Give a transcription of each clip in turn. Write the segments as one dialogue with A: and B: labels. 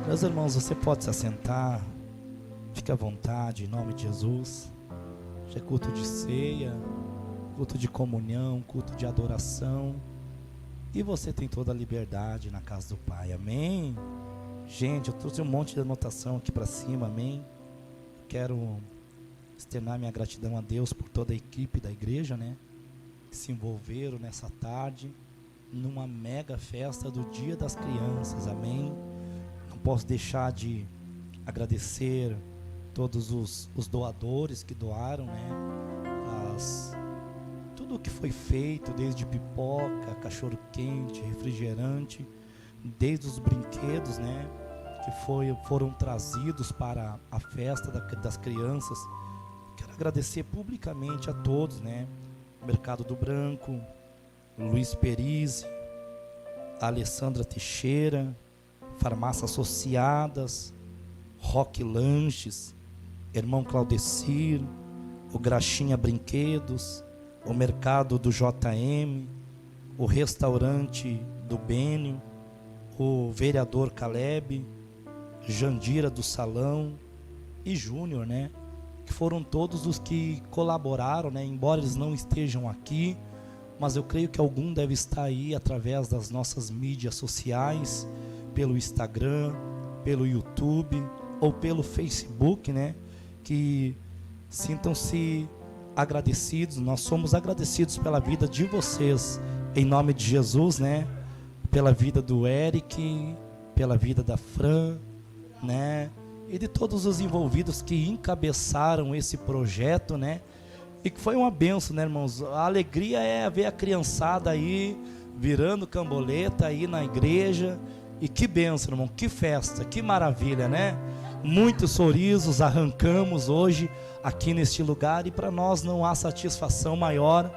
A: Meus irmãos, você pode se assentar, fique à vontade, em nome de Jesus. Hoje é culto de ceia, culto de comunhão, culto de adoração, e você tem toda a liberdade na casa do Pai, amém? Gente, eu trouxe um monte de anotação aqui para cima, amém? Quero externar minha gratidão a Deus por toda a equipe da igreja, né? Que se envolveram nessa tarde, numa mega festa do Dia das Crianças, amém? Não posso deixar de agradecer todos os doadores que doaram, né? Tudo o que foi feito, desde pipoca, cachorro quente, refrigerante, desde os brinquedos, né? Que foram trazidos para a festa das crianças. Quero agradecer publicamente a todos, né? Mercado do Branco, Luiz Perizzi, Alessandra Teixeira, Farmácias Associadas, Rock Lanches, Irmão Claudecir, o Graxinha Brinquedos, o Mercado do JM, o Restaurante do Bênio, o Vereador Caleb, Jandira do Salão e Júnior, né? Que foram todos os que colaboraram, né? Embora eles não estejam aqui, mas eu creio que algum deve estar aí através das nossas mídias sociais, pelo Instagram, pelo YouTube ou pelo Facebook, né? Que sintam-se agradecidos. Nós somos agradecidos pela vida de vocês, em nome de Jesus, né? Pela vida do Eric, pela vida da Fran, né? E de todos os envolvidos que encabeçaram esse projeto, né? E que foi uma bênção, né, irmãos? A alegria é ver a criançada aí virando camboleta aí na igreja. E que bênção, irmão, que festa, que maravilha, né? Muitos sorrisos arrancamos hoje aqui neste lugar, e para nós não há satisfação maior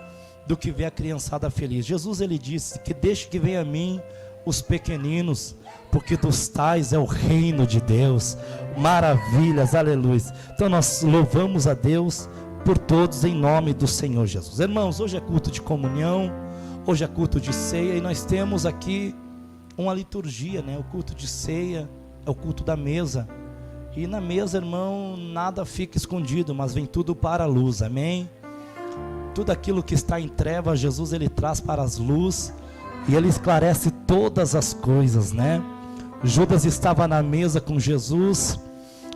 A: do que ver a criançada feliz. Jesus, ele disse que deixe que venha a mim os pequeninos, porque dos tais é o reino de Deus. Maravilhas, aleluia. Então nós louvamos a Deus por todos em nome do Senhor Jesus. Irmãos, hoje é culto de comunhão, hoje é culto de ceia, e nós temos aqui uma liturgia, né? O culto de ceia é o culto da mesa, e na mesa, irmão, nada fica escondido, mas vem tudo para a luz, amém? Tudo aquilo que está em trevas, Jesus, ele traz para as luzes, e ele esclarece todas as coisas, né? Judas estava na mesa com Jesus,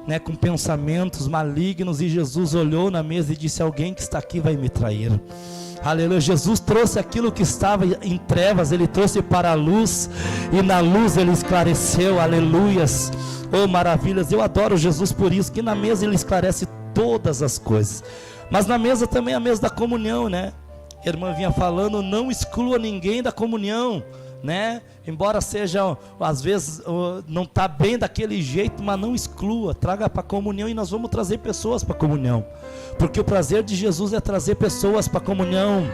A: né, com pensamentos malignos, e Jesus olhou na mesa e disse: alguém que está aqui vai me trair. Aleluia. Jesus trouxe aquilo que estava em trevas, ele trouxe para a luz, e na luz ele esclareceu. Aleluias. Oh, maravilhas. Eu adoro Jesus por isso, que na mesa ele esclarece todas as coisas. Mas na mesa também é a mesa da comunhão, né? A irmã vinha falando, não exclua ninguém da comunhão, né? Embora seja, às vezes, não está bem daquele jeito, mas não exclua, traga para a comunhão, e nós vamos trazer pessoas para a comunhão, porque o prazer de Jesus é trazer pessoas para a comunhão.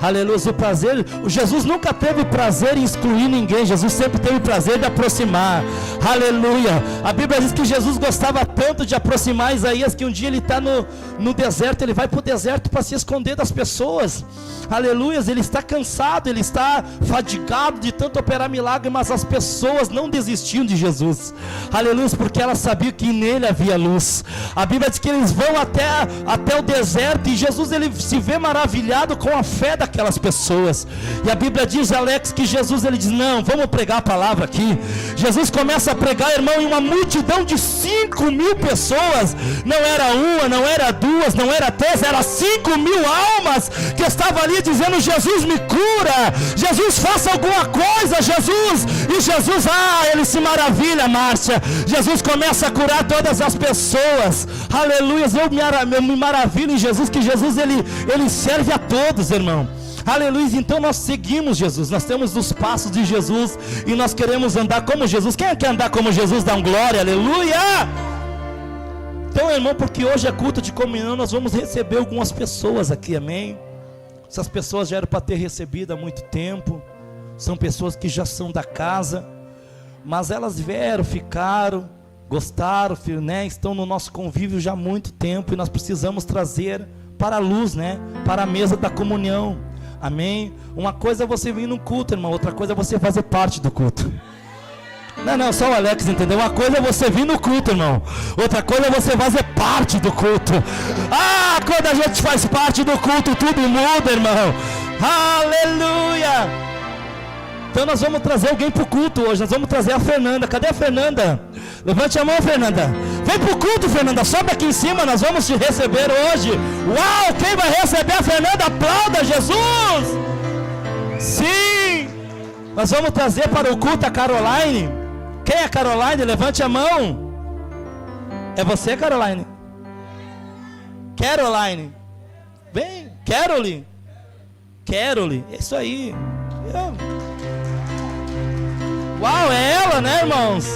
A: Aleluia. O prazer, Jesus nunca teve prazer em excluir ninguém, Jesus sempre teve prazer de aproximar. Aleluia. A Bíblia diz que Jesus gostava tanto de aproximar Isaías, que um dia ele está no deserto, ele vai para o deserto para se esconder das pessoas. Aleluia. Ele está cansado, ele está fadigado de tanto operar milagre, mas as pessoas não desistiam de Jesus. Aleluia, porque elas sabiam que nele havia luz. A Bíblia diz que eles vão até o deserto, e Jesus, ele se vê maravilhado com a fé daquelas pessoas. E a Bíblia diz, Alex, que Jesus, ele diz: não, vamos pregar a palavra aqui. Jesus começa a pregar, irmão, em uma multidão de 5.000 pessoas. Não era uma, não era duas, não era três, era 5.000 almas que estavam ali dizendo: Jesus, me cura, Jesus, faça alguma coisa, Jesus. E Jesus, ele se maravilha, Márcia. Jesus começa a curar todas as pessoas. Aleluia. Eu me maravilho em Jesus, que Jesus, ele serve a todos, irmão. Aleluia. Então nós seguimos Jesus, nós temos os passos de Jesus, e nós queremos andar como Jesus. Quem quer andar como Jesus? Dá um glória, aleluia. Então, irmão, porque hoje é culto de comunhão, nós vamos receber algumas pessoas aqui, amém? Essas pessoas já eram para ter recebido há muito tempo, são pessoas que já são da casa, mas elas vieram, ficaram, gostaram, né? Estão no nosso convívio já há muito tempo, e nós precisamos trazer para a luz, né? Para a mesa da comunhão, amém? Uma coisa é você vir no culto, irmão, outra coisa é você fazer parte do culto. Não, só o Alex entendeu. Uma coisa é você vir no culto, irmão. Outra coisa é você fazer parte do culto. Quando a gente faz parte do culto, tudo muda, irmão. Aleluia. Então nós vamos trazer alguém para o culto hoje. Nós vamos trazer a Fernanda. Cadê a Fernanda? Levante a mão, Fernanda. Vem para o culto, Fernanda. Sobe aqui em cima. Nós vamos te receber hoje. Uau, quem vai receber a Fernanda? Aplauda Jesus. Sim. Nós vamos trazer para o culto a Caroline. Quem é a Caroline? Levante a mão. É você, Caroline? Caroline. Vem, Caroline. Caroline, é isso aí. Uau, é ela, né, irmãos?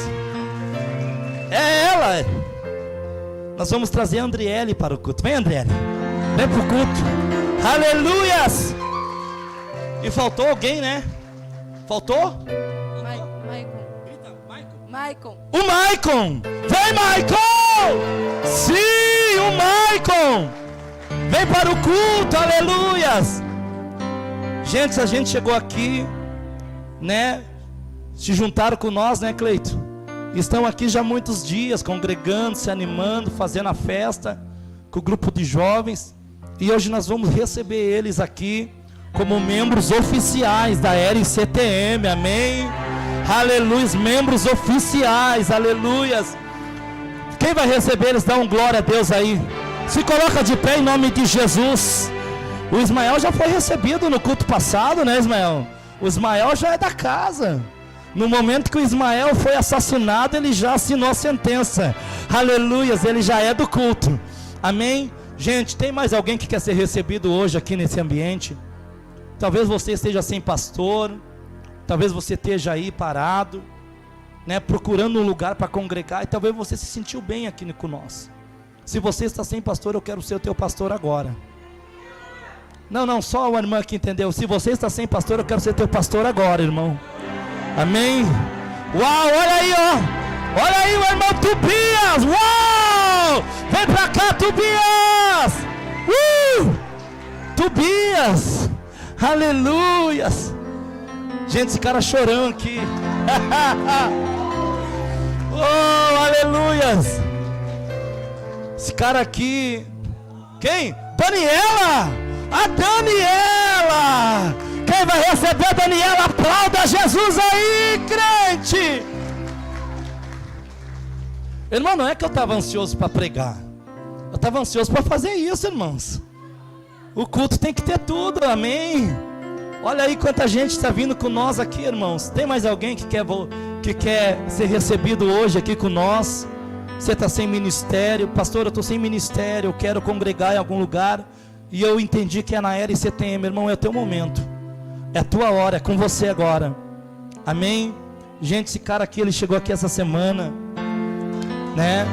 A: É ela. Nós vamos trazer a Andriele para o culto. Vem, Andriele. Vem para o culto. Aleluias. E faltou alguém, né? Faltou?
B: Maicon.
A: O Maicon. Vem, Maicon. Sim, o Maicon. Vem para o culto. Aleluias. Gente, a gente chegou aqui, né? Se juntaram com nós, né, Cleito? Estão aqui já há muitos dias, congregando, se animando, fazendo a festa com o grupo de jovens. E hoje nós vamos receber eles aqui como membros oficiais da RCTM, amém? Aleluia, membros oficiais, aleluias. Quem vai receber eles? Dá um glória a Deus aí. Se coloca de pé em nome de Jesus. O Ismael já foi recebido no culto passado, né, Ismael? O Ismael já é da casa. No momento que o Ismael foi assassinado, ele já assinou a sentença. Aleluias, ele já é do culto. Amém? Gente, tem mais alguém que quer ser recebido hoje aqui nesse ambiente? Talvez você esteja sem pastor. Talvez você esteja aí parado, né, procurando um lugar para congregar. E talvez você se sentiu bem aqui com nós. Se você está sem pastor, eu quero ser o teu pastor agora. Não, só a irmã que entendeu. Se você está sem pastor, eu quero ser teu pastor agora, irmão. Amém? Uau, olha aí, ó. Olha aí o irmão Tobias. Uau! Vem pra cá, Tobias. Tobias. Aleluias. Gente, esse cara chorando aqui. Oh, aleluias. Esse cara aqui. Quem? Daniela. A Daniela. Quem vai receber a Daniela? Aplauda Jesus aí, crente. Irmão, não é que eu estava ansioso para pregar. Eu estava ansioso para fazer isso, irmãos. O culto tem que ter tudo, amém. Olha aí quanta gente está vindo com nós aqui, irmãos. Tem mais alguém que quer ser recebido hoje aqui com nós? Você está sem ministério? Pastor, eu estou sem ministério, eu quero congregar em algum lugar. E eu entendi que é na RCTM, irmão, é o teu momento. É a tua hora, é com você agora. Amém? Gente, esse cara aqui, ele chegou aqui essa semana, né?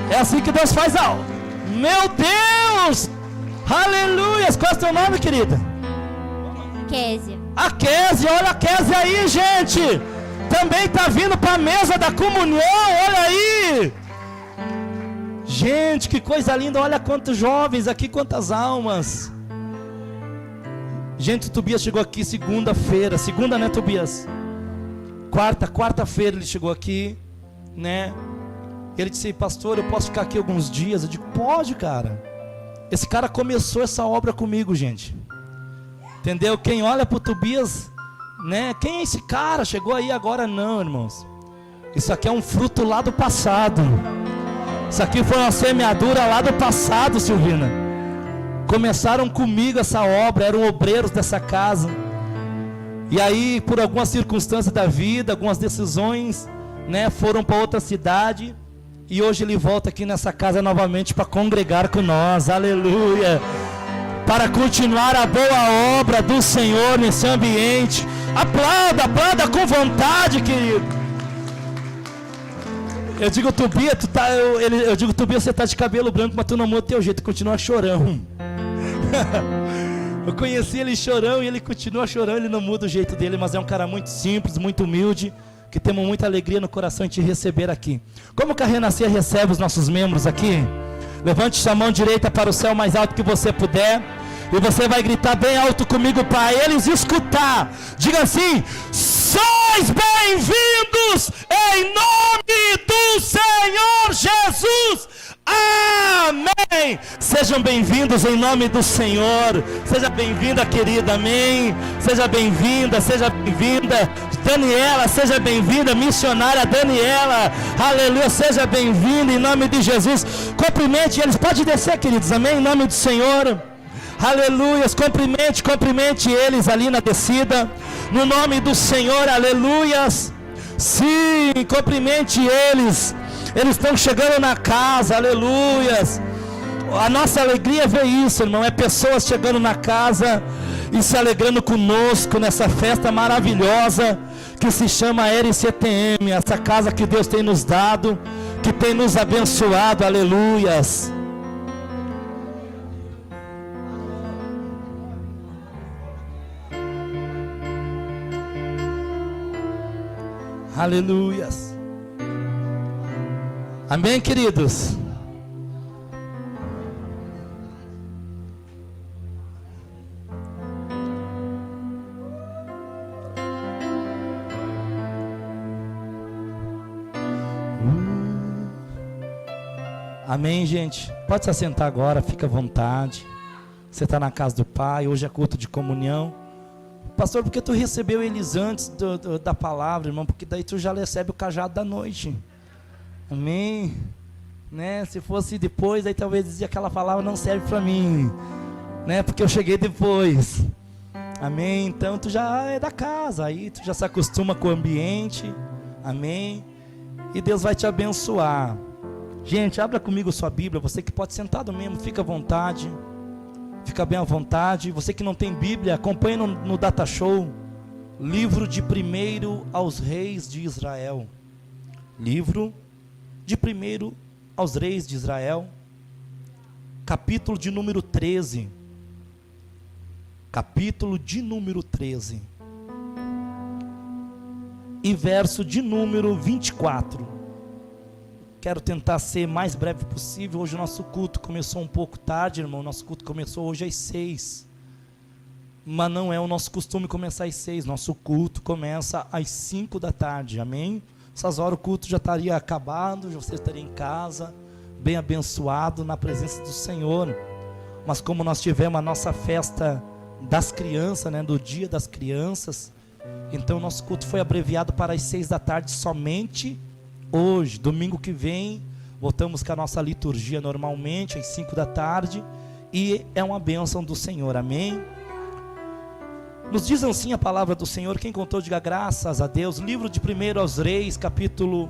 A: É assim que Deus faz algo. Meu Deus! Aleluia! Qual é o teu nome, querida?
B: Késia.
A: A Késia, olha a Késia aí, gente. Também está vindo para a mesa da comunhão, olha aí. Gente, que coisa linda, olha quantos jovens aqui, quantas almas. Gente, o Tobias chegou aqui segunda-feira, segunda, né, Tobias? Quarta-feira ele chegou aqui, né? Ele disse, pastor, eu posso ficar aqui alguns dias? Eu digo, pode, cara. Esse cara começou essa obra comigo, gente. Entendeu? Quem olha para o Tobias, né? Quem é esse cara? Chegou aí agora? Não, irmãos. Isso aqui é um fruto lá do passado. Isso aqui foi uma semeadura lá do passado, Silvina. Começaram comigo essa obra, eram obreiros dessa casa. E aí, por algumas circunstâncias da vida, algumas decisões, né, foram para outra cidade. E hoje ele volta aqui nessa casa novamente para congregar com nós. Aleluia. Para continuar a boa obra do Senhor nesse ambiente. Aplauda com vontade, querido. Eu digo, Tobias, Tobias, você está de cabelo branco, mas tu não muda o teu jeito, continua chorão. Eu conheci ele chorão e ele continua chorando, ele não muda o jeito dele, mas é um cara muito simples, muito humilde, que temos muita alegria no coração em te receber aqui. Como que a Renascer recebe os nossos membros aqui? Levante sua mão direita para o céu mais alto que você puder, e você vai gritar bem alto comigo para eles escutar. Diga assim: Sois bem-vindos em nome do Senhor Jesus. Amém. Sejam bem-vindos em nome do Senhor. Seja bem-vinda, querida. Amém. Seja bem-vinda, seja bem-vinda. Daniela, seja bem-vinda. Missionária Daniela, aleluia, seja bem-vinda em nome de Jesus. Cumprimente eles. Pode descer, queridos. Amém. Em nome do Senhor. Aleluias, cumprimente eles ali na descida, no nome do Senhor, aleluias. Sim, cumprimente eles estão chegando na casa, aleluias. A nossa alegria é ver isso, irmão, é pessoas chegando na casa e se alegrando conosco nessa festa maravilhosa que se chama RCTM, essa casa que Deus tem nos dado, que tem nos abençoado, aleluias. Aleluias. Amém, queridos? Amém, gente? Pode se assentar agora, fica à vontade. Você está na casa do Pai, hoje é culto de comunhão. Pastor, porque tu recebeu eles antes da palavra, irmão? Porque daí tu já recebe o cajado da noite. Amém? Né? Se fosse depois, aí talvez dizia aquela palavra não serve para mim, né? Porque eu cheguei depois. Amém? Então tu já é da casa, aí tu já se acostuma com o ambiente. Amém? E Deus vai te abençoar. Gente, abra comigo sua Bíblia. Você que pode sentado mesmo, fica à vontade. Fica bem à vontade. Você que não tem Bíblia, acompanhe no Data Show. Livro de 1 aos Reis de Israel. Livro de 1 aos Reis de Israel. Capítulo de número 13. Capítulo de número 13. E verso de número 24. Quero tentar ser mais breve possível. Hoje o nosso culto começou um pouco tarde, irmão. Nosso culto começou hoje às 6. Mas não é o nosso costume começar às 6. Nosso culto começa às 5 da tarde. Amém? Essas horas o culto já estaria acabado. Você estaria em casa, bem abençoado na presença do Senhor. Mas como nós tivemos a nossa festa das crianças, né, do dia das crianças, então nosso culto foi abreviado para as 6 da tarde somente hoje. Domingo que vem voltamos com a nossa liturgia normalmente às 5 da tarde, e é uma bênção do Senhor. Amém? Nos diz assim a palavra do Senhor. Quem contou, diga graças a Deus. Livro de 1 aos Reis, capítulo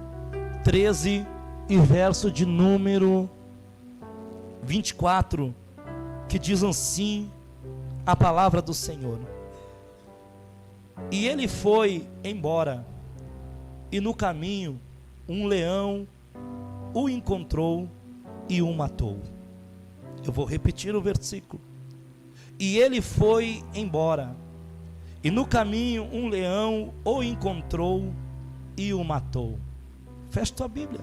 A: 13 e verso de número 24, que diz assim a palavra do Senhor: e ele foi embora, e no caminho um leão o encontrou e o matou. Eu vou repetir o versículo. E ele foi embora, e no caminho um leão o encontrou e o matou. Fecha tua Bíblia.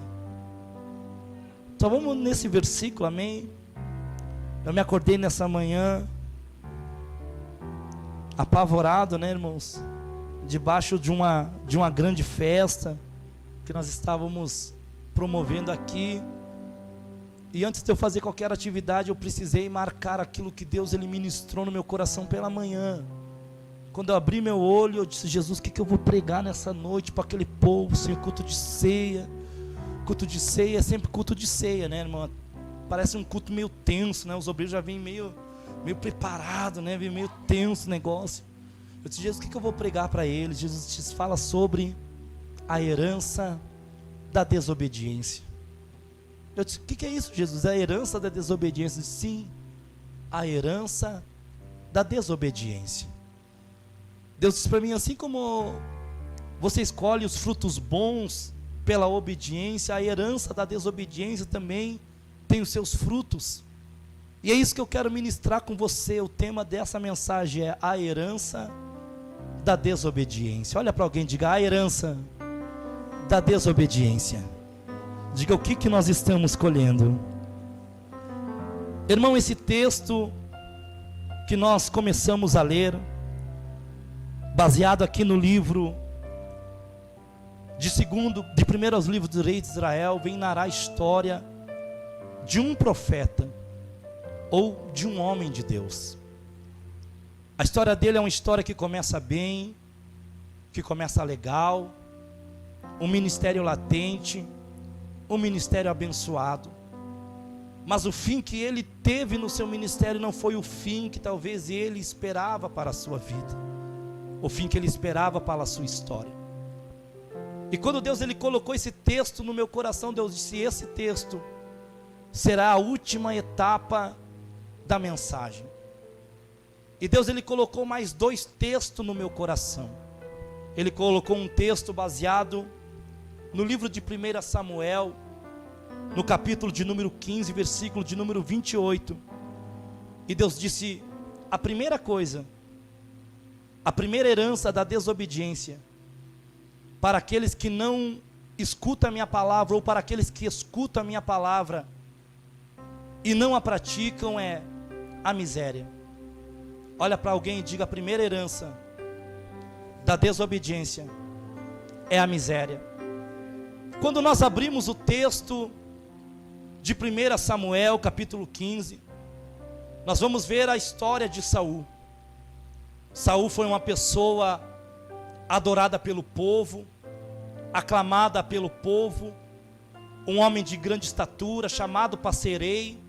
A: Só vamos nesse versículo, amém? Eu me acordei nessa manhã apavorado, né, irmãos? Debaixo de uma grande festa que nós estávamos promovendo aqui. E antes de eu fazer qualquer atividade, eu precisei marcar aquilo que Deus ele ministrou no meu coração pela manhã. Quando eu abri meu olho, eu disse: Jesus, o que eu vou pregar nessa noite para aquele povo? Senhor, culto de ceia. Culto de ceia é sempre culto de ceia, né, irmão? Parece um culto meio tenso, né? Os obreiros já vêm meio preparados, né? Vem meio tenso o negócio. Eu disse: Jesus, o que eu vou pregar para eles? Jesus te fala sobre a herança da desobediência. Eu disse: o que é isso, Jesus? A herança da desobediência? Sim, a herança da desobediência. Deus disse para mim: assim como você escolhe os frutos bons pela obediência, a herança da desobediência também tem os seus frutos. E é isso que eu quero ministrar com você. O tema dessa mensagem é a herança da desobediência. Olha para alguém, diga: a herança da desobediência. Diga o que nós estamos colhendo. Irmão, esse texto que nós começamos a ler, baseado aqui no livro de primeiros livros dos reis de Israel, vem narrar a história de um profeta ou de um homem de Deus. A história dele é uma história que começa bem, que começa legal, um ministério latente, um ministério abençoado. Mas o fim que ele teve no seu ministério não foi o fim que talvez ele esperava para a sua vida, o fim que ele esperava para a sua história. E quando Deus ele colocou esse texto no meu coração, Deus disse: esse texto será a última etapa da mensagem. E Deus ele colocou mais 2 textos no meu coração. Ele colocou um texto baseado no livro de 1 Samuel, no capítulo de número 15, versículo de número 28. E Deus disse: a primeira coisa, a primeira herança da desobediência, para aqueles que não escutam a minha palavra, ou para aqueles que escutam a minha palavra e não a praticam, é a miséria. Olha para alguém e diga: a primeira herança da desobediência é a miséria. Quando nós abrimos o texto de 1 Samuel, capítulo 15, nós vamos ver a história de Saul. Saul foi uma pessoa adorada pelo povo, aclamada pelo povo, um homem de grande estatura, chamado para ser rei,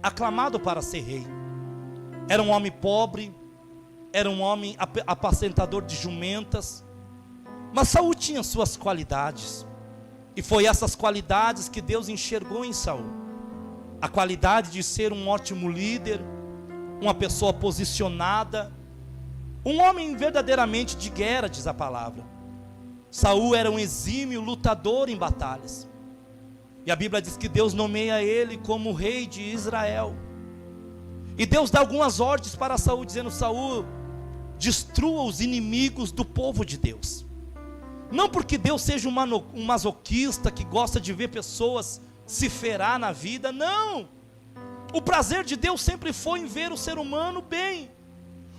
A: aclamado para ser rei. Era um homem pobre, era um homem apacentador de jumentas, mas Saul tinha suas qualidades, e foi essas qualidades que Deus enxergou em Saul. A qualidade de ser um ótimo líder, uma pessoa posicionada, um homem verdadeiramente de guerra, diz a palavra. Saul era um exímio lutador em batalhas, e a Bíblia diz que Deus nomeia ele como rei de Israel. E Deus dá algumas ordens para Saul, dizendo: Saul, destrua os inimigos do povo de Deus. Não porque Deus seja um masoquista que gosta de ver pessoas se ferar na vida, não. O prazer de Deus sempre foi em ver o ser humano bem.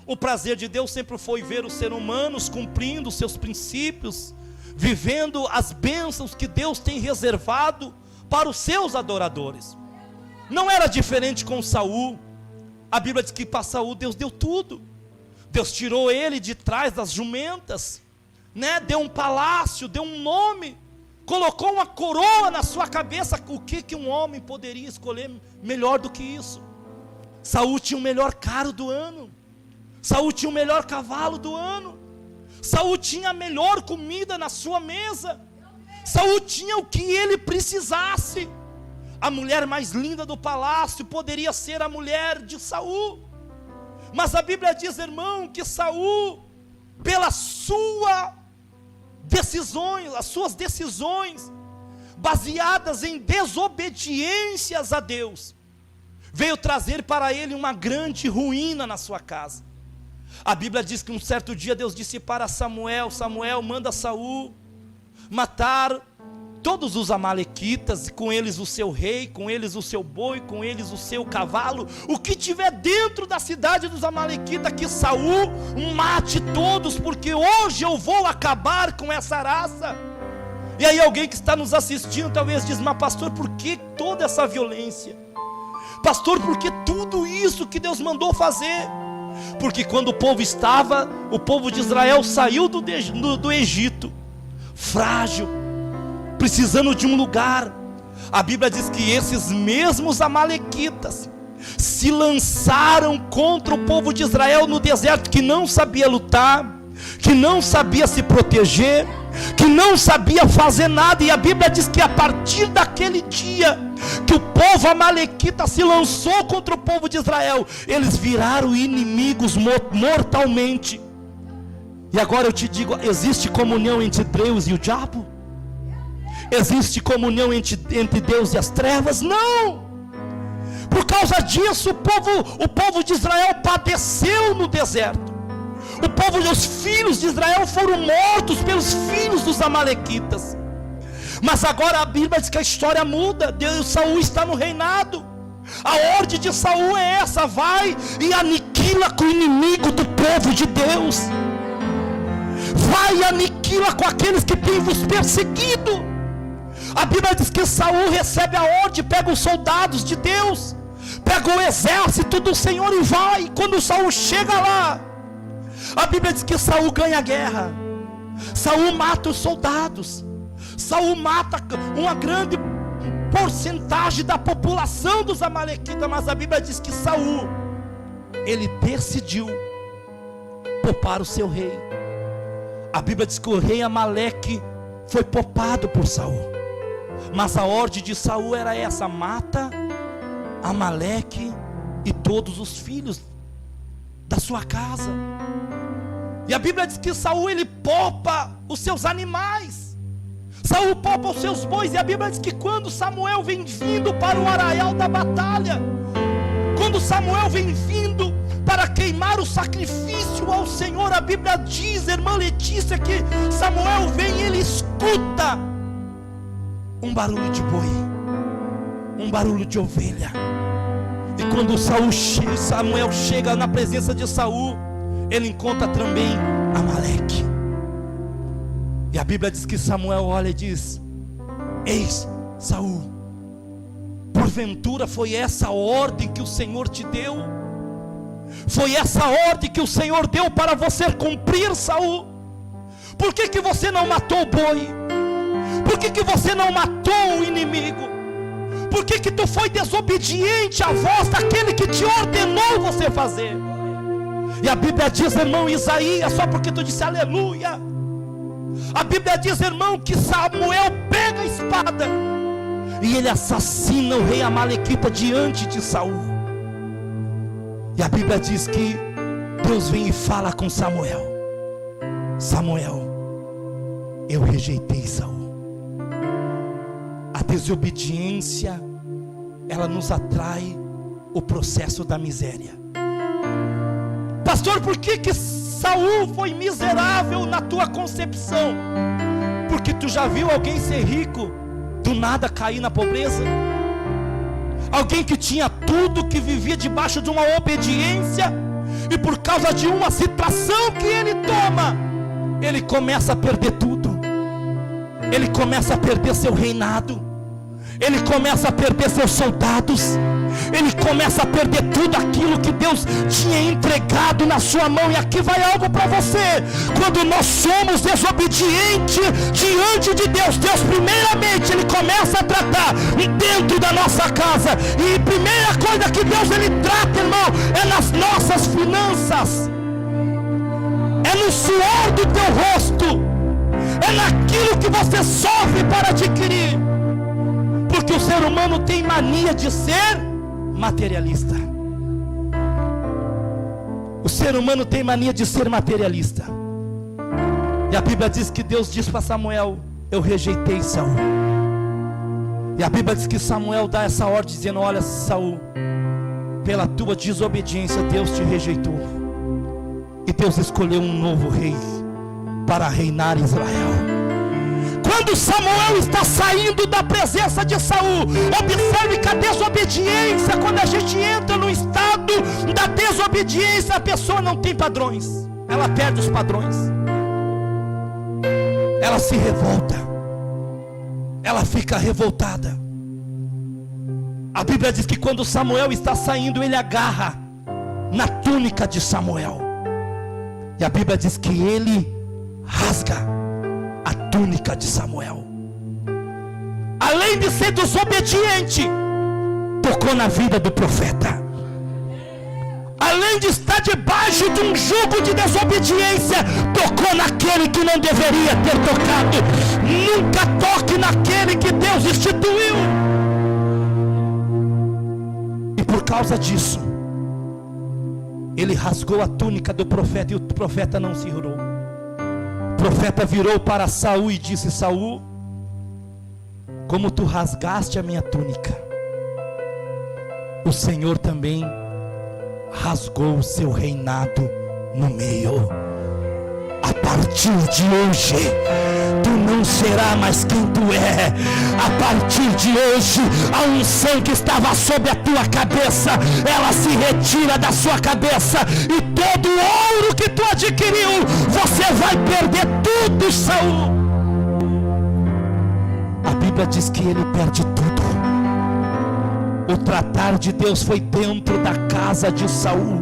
A: O prazer de Deus sempre foi ver os seres humanos cumprindo os seus princípios, vivendo as bênçãos que Deus tem reservado para os seus adoradores. Não era diferente com Saul. A Bíblia diz que para Saul Deus deu tudo. Deus tirou ele de trás das jumentas, né? Deu um palácio, deu um nome, colocou uma coroa na sua cabeça. O que um homem poderia escolher melhor do que isso? Saul tinha o melhor carro do ano, Saul tinha o melhor cavalo do ano, Saul tinha a melhor comida na sua mesa, Saul tinha o que ele precisasse. A mulher mais linda do palácio poderia ser a mulher de Saul. Mas a Bíblia diz, irmão, que Saul, pelas suas decisões, baseadas em desobediências a Deus, veio trazer para ele uma grande ruína na sua casa. A Bíblia diz que um certo dia Deus disse para Samuel: Samuel, manda Saul matar todos os amalequitas, com eles o seu rei, com eles o seu boi, com eles o seu cavalo, o que tiver dentro da cidade dos amalequitas, que Saul mate todos, porque hoje eu vou acabar com essa raça. E aí alguém que está nos assistindo talvez diz: mas pastor, por que toda essa violência? Pastor, por que tudo isso que Deus mandou fazer? Porque quando o povo de Israel saiu do Egito, frágil, precisando de um lugar, a Bíblia diz que esses mesmos amalequitas se lançaram contra o povo de Israel no deserto, que não sabia lutar, que não sabia se proteger, que não sabia fazer nada. E a Bíblia diz que a partir daquele dia que o povo amalequita se lançou contra o povo de Israel, eles viraram inimigos mortalmente. E agora eu te digo: existe comunhão entre Deus e o diabo? Existe comunhão entre Deus e as trevas? Não. Por causa disso o povo de Israel padeceu no deserto. Os filhos de Israel foram mortos pelos filhos dos amalequitas. Mas agora a Bíblia diz que a história muda. Saul está no reinado. A ordem de Saul é essa: vai e aniquila com o inimigo do povo de Deus. Vai e aniquila aniquila com aqueles que têm vos perseguido. A Bíblia diz que Saul recebe a ordem, pega os soldados de Deus, pega o exército do Senhor e vai. Quando Saul chega lá, a Bíblia diz que Saul ganha a guerra. Saul mata os soldados. Saul mata uma grande porcentagem da população dos amalequitas. Mas a Bíblia diz que Saul, ele decidiu poupar o seu rei. A Bíblia diz que o rei Amaleque foi poupado por Saul. Mas a ordem de Saul era essa: mata Amaleque e todos os filhos da sua casa. E a Bíblia diz que Saul, ele poupa os seus animais. Saul poupa os seus bois. E a Bíblia diz que quando Samuel vem vindo para o arraial da batalha, quando Samuel vem vindo para queimar o sacrifício ao Senhor, a Bíblia diz, irmã Letícia, que Samuel vem e ele escuta um barulho de boi, um barulho de ovelha. E quando Samuel chega na presença de Saul, ele encontra também Amaleque. E a Bíblia diz que Samuel olha e diz: eis Saul, porventura foi essa a ordem que o Senhor te deu? Foi essa a ordem que o Senhor deu para você cumprir, Saul? Por que você não matou o boi? Por que você não matou o inimigo? Por que tu foi desobediente à voz daquele que te ordenou você fazer? E a Bíblia diz, irmão Isaías, só porque tu disse aleluia, a Bíblia diz, irmão, que Samuel pega a espada e ele assassina o rei Amalequita diante de Saul. E a Bíblia diz que Deus vem e fala com Samuel: Samuel, eu rejeitei Saul. A desobediência, ela nos atrai o processo da miséria. Pastor, por que Saul foi miserável na tua concepção? Porque tu já viu alguém ser rico do nada cair na pobreza? Alguém que tinha tudo, que vivia debaixo de uma obediência, e por causa de uma situação que ele toma, ele começa a perder tudo. Ele começa a perder seu reinado, ele começa a perder seus soldados, ele começa a perder tudo aquilo que Deus tinha entregado na sua mão. E aqui vai algo para você: quando nós somos desobedientes diante de Deus, Deus primeiramente ele começa a tratar dentro da nossa casa. E a primeira coisa que Deus ele trata, irmão, é nas nossas finanças, é no suor do teu rosto, é naquilo que você sofre para adquirir. Porque o ser humano tem mania de ser materialista. O ser humano tem mania de ser materialista. E a Bíblia diz que Deus diz para Samuel: eu rejeitei Saul. E a Bíblia diz que Samuel dá essa ordem dizendo: olha, Saul, pela tua desobediência Deus te rejeitou, e Deus escolheu um novo rei para reinar em Israel. Quando Samuel está saindo da presença de Saul, observe que a desobediência, quando a gente entra no estado da desobediência, a pessoa não tem padrões, ela perde os padrões, ela se revolta, ela fica revoltada. A Bíblia diz que quando Samuel está saindo, ele agarra na túnica de Samuel, e a Bíblia diz que ele rasga a túnica de Samuel. Além de ser desobediente, tocou na vida do profeta. Além de estar debaixo de um jugo de desobediência, tocou naquele que não deveria ter tocado. Nunca toque naquele que Deus instituiu. E por causa disso, ele rasgou a túnica do profeta, e o profeta não se curou. O profeta virou para Saul e disse: Saul, como tu rasgaste a minha túnica, o Senhor também rasgou o seu reinado no meio. A partir de hoje, tu não será mais quem tu é. A partir de hoje, a unção que estava sobre a tua cabeça, ela se retira da sua cabeça, e todo o ouro que tu adquiriu, você vai perder tudo, Saul. A Bíblia diz que ele perde tudo. O tratar de Deus foi dentro da casa de Saul.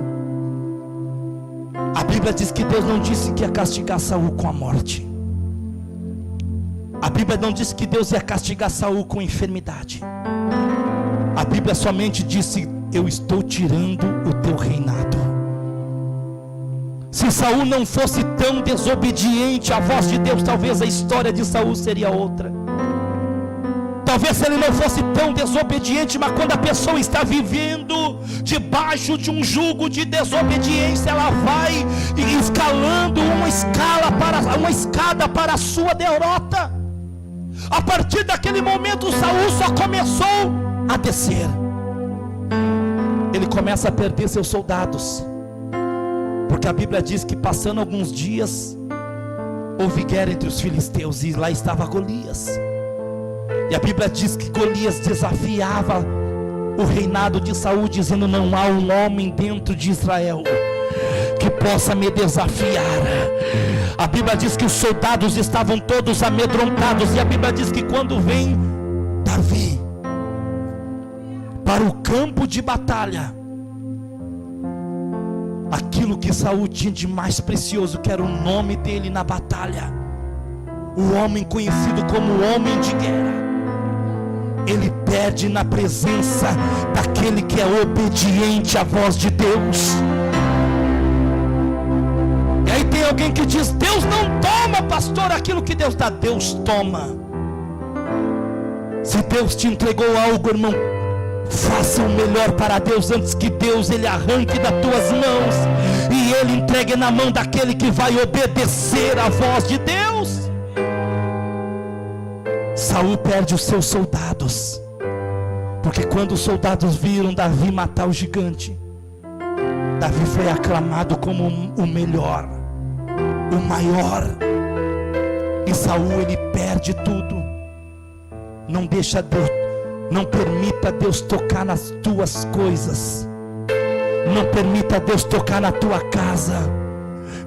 A: A Bíblia diz que Deus não disse que ia castigar Saul com a morte. A Bíblia não disse que Deus ia castigar Saul com enfermidade. A Bíblia somente disse: eu estou tirando o teu reinado. Se Saul não fosse tão desobediente à voz de Deus, talvez a história de Saul seria outra. Talvez se ele não fosse tão desobediente, mas quando a pessoa está vivendo debaixo de um jugo de desobediência, ela vai escalando uma escada para a sua derrota. A partir daquele momento, Saul só começou a descer. Ele começa a perder seus soldados, porque a Bíblia diz que passando alguns dias, houve guerra entre os filisteus, e lá estava Golias. E a Bíblia diz que Golias desafiava o reinado de Saul, dizendo: não há um homem dentro de Israel que possa me desafiar. A Bíblia diz que os soldados estavam todos amedrontados. E a Bíblia diz que quando vem Davi para o campo de batalha, aquilo que Saul tinha de mais precioso, que era o nome dele na batalha, o homem conhecido como homem de guerra, ele perde na presença daquele que é obediente à voz de Deus. E aí tem alguém que diz: Deus não toma, pastor, aquilo que Deus dá. Deus toma. Se Deus te entregou algo, irmão, faça o melhor para Deus, antes que Deus ele arranque das tuas mãos e ele entregue na mão daquele que vai obedecer à voz de Deus. Saul perde os seus soldados, porque quando os soldados viram Davi matar o gigante, Davi foi aclamado como o melhor, o maior. E Saul ele perde tudo. Não deixa Deus, não permita Deus tocar nas tuas coisas. Não permita Deus tocar na tua casa.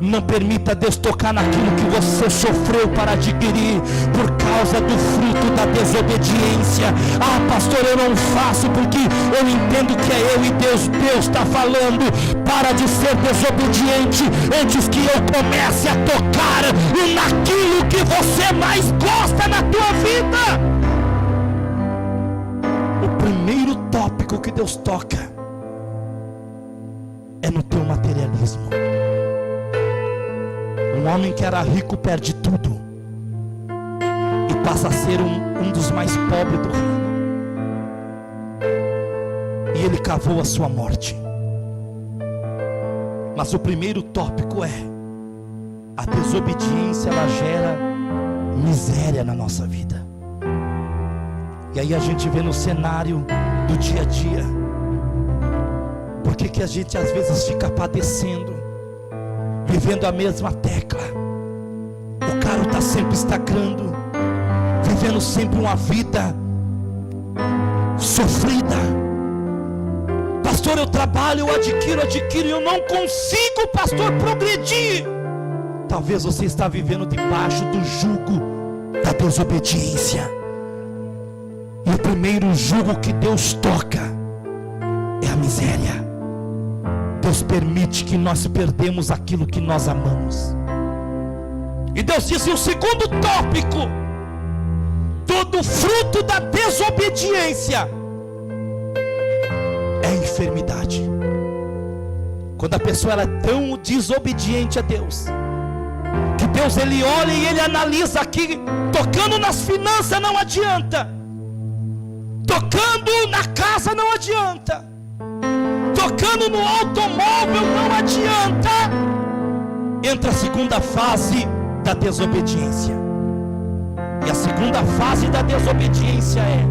A: Não permita Deus tocar naquilo que você sofreu para adquirir por causa do fruto da desobediência. Ah, pastor, eu não faço porque eu entendo que é eu e Deus. Deus está falando: para de ser desobediente antes que eu comece a tocar naquilo que você mais gosta na tua vida. O primeiro tópico que Deus toca é no teu materialismo. Um homem que era rico perde tudo e passa a ser um dos mais pobres do reino. E ele cavou a sua morte. Mas o primeiro tópico é: a desobediência, ela gera miséria na nossa vida. E aí a gente vê no cenário do dia a dia, por que a gente às vezes fica padecendo, vivendo a mesma tecla? O cara está sempre estacando, vivendo sempre uma vida sofrida. Pastor, eu trabalho, eu adquiro, e eu não consigo, pastor, progredir. Talvez você está vivendo debaixo do jugo da desobediência. E o primeiro jugo que Deus toca é a miséria. Deus permite que nós perdemos aquilo que nós amamos. E Deus disse: o segundo tópico, todo fruto da desobediência é a enfermidade. Quando a pessoa ela é tão desobediente a Deus, que Deus ele olha e ele analisa aqui, tocando nas finanças não adianta, tocando na casa não adianta, tocando no automóvel não adianta. Entra a segunda fase da desobediência. E a segunda fase da desobediência é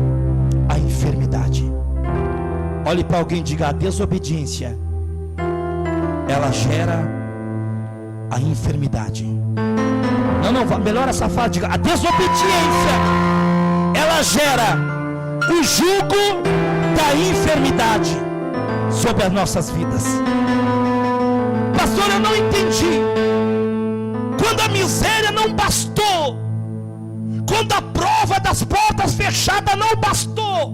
A: a enfermidade. Olhe para alguém e diga: a desobediência, ela gera a enfermidade. Não, melhora essa fase, diga: a desobediência, ela gera o jugo da enfermidade sobre as nossas vidas. Pastor, eu não entendi. Quando a miséria não bastou, quando a prova das portas fechadas não bastou,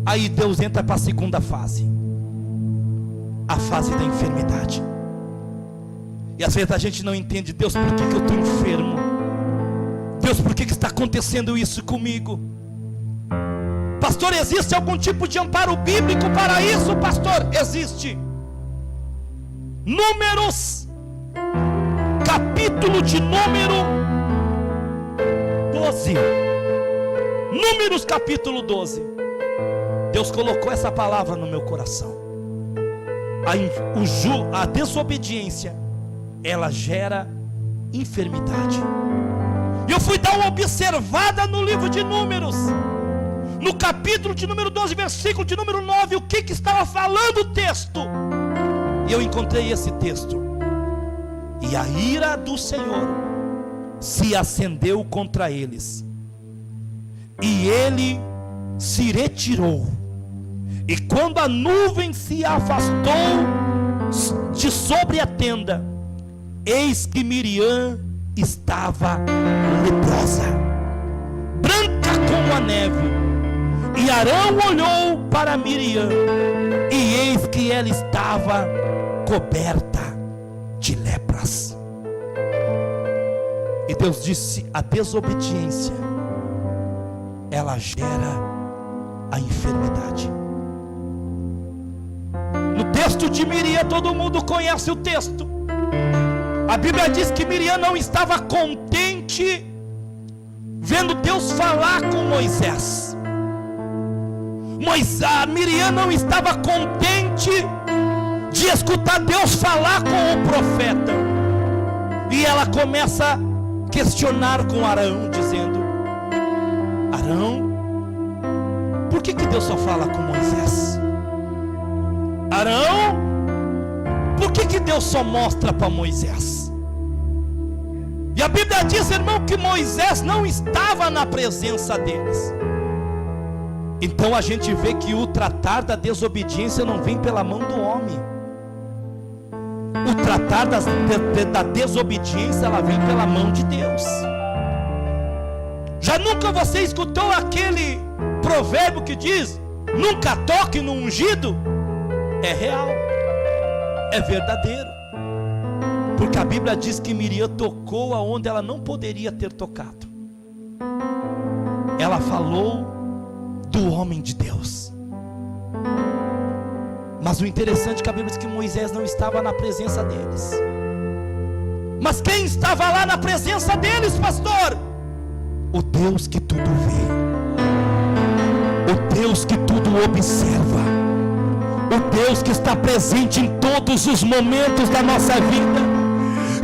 A: aí Deus entra para a segunda fase, a fase da enfermidade. E às vezes a gente não entende: Deus, por que eu estou enfermo? Deus, por que está acontecendo isso comigo? Pastor, existe algum tipo de amparo bíblico para isso? Pastor, existe. Números, capítulo de número 12. Números capítulo 12. Deus colocou essa palavra no meu coração. A desobediência, ela gera enfermidade. E eu fui dar uma observada no livro de Números, no capítulo de número 12, versículo de número 9, o que estava falando o texto. E eu encontrei esse texto: e a ira do Senhor se acendeu contra eles, e ele se retirou. E quando a nuvem se afastou de sobre a tenda, eis que Miriam estava leprosa, branca como a neve. E Arão olhou para Miriam, e eis que ela estava coberta de lepras. E Deus disse: a desobediência, ela gera a enfermidade. No texto de Miriam, todo mundo conhece o texto. A Bíblia diz que Miriam não estava contente vendo Deus falar com Moisés. Miriam não estava contente de escutar Deus falar com o profeta. E ela começa a questionar com Arão, dizendo: Arão, por que Deus só fala com Moisés? Arão, por que Deus só mostra para Moisés? E a Bíblia diz, irmão, que Moisés não estava na presença deles. Então a gente vê que o tratar da desobediência não vem pela mão do homem. O tratar da desobediência, ela vem pela mão de Deus. Já nunca você escutou aquele provérbio que diz: nunca toque no ungido? É real, é verdadeiro. Porque a Bíblia diz que Miriam tocou aonde ela não poderia ter tocado. Ela falou do homem de Deus. Mas o interessante é que a Bíblia diz que Moisés não estava na presença deles. Mas quem estava lá na presença deles, pastor? O Deus que tudo vê, o Deus que tudo observa, o Deus que está presente em todos os momentos da nossa vida.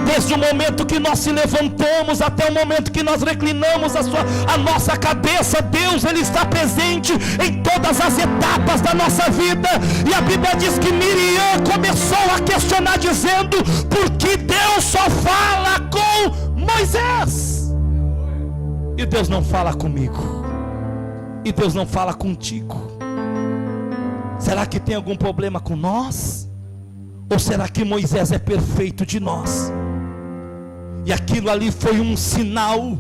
A: Desde o momento que nós se levantamos até o momento que nós reclinamos a nossa cabeça, Deus, Ele está presente em todas as etapas da nossa vida. E a Bíblia diz que Miriam começou a questionar, dizendo: por que Deus só fala com Moisés? E Deus não fala comigo? E Deus não fala contigo? Será que tem algum problema com nós? Ou será que Moisés é perfeito de nós? E aquilo ali foi um sinal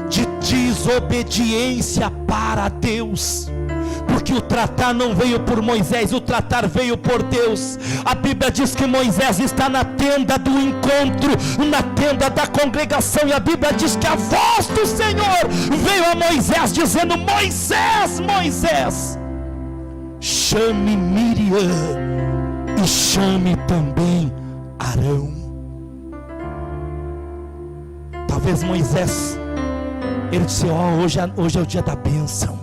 A: de desobediência para Deus. Porque o tratar não veio por Moisés, o tratar veio por Deus. A Bíblia diz que Moisés está na tenda do encontro, na tenda da congregação. E a Bíblia diz que a voz do Senhor veio a Moisés dizendo: Moisés, Moisés, chame Miriam e chame também Arão. Talvez Moisés, ele disse: hoje é o dia da bênção.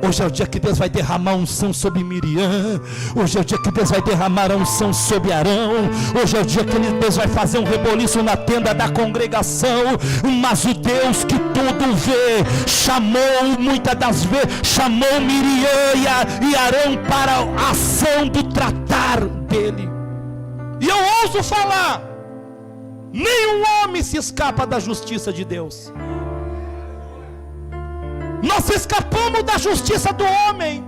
A: Hoje é o dia que Deus vai derramar unção sobre Miriam. Hoje é o dia que Deus vai derramar unção sobre Arão. Hoje é o dia que Deus vai fazer um reboliço na tenda da congregação. Mas o Deus que tudo vê, chamou muitas das vezes, chamou Miriam e Arão para a ação do tratar dele. E eu ouso falar: nenhum homem se escapa da justiça de Deus. Nós escapamos da justiça do homem,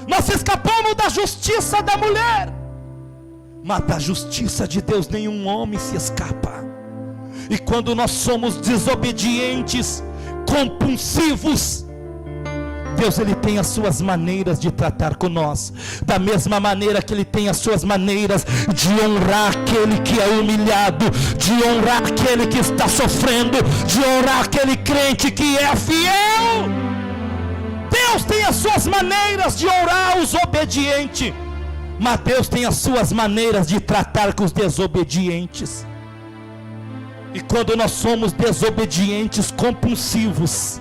A: nós escapamos da justiça da mulher, mas da justiça de Deus nenhum homem se escapa. E quando nós somos desobedientes, compulsivos, Deus, Ele tem as suas maneiras de tratar com nós, da mesma maneira que Ele tem as suas maneiras de honrar aquele que é humilhado, de honrar aquele que está sofrendo, de honrar aquele crente que é fiel. Deus tem as suas maneiras de honrar os obedientes, mas Deus tem as suas maneiras de tratar com os desobedientes. E quando nós somos desobedientes compulsivos,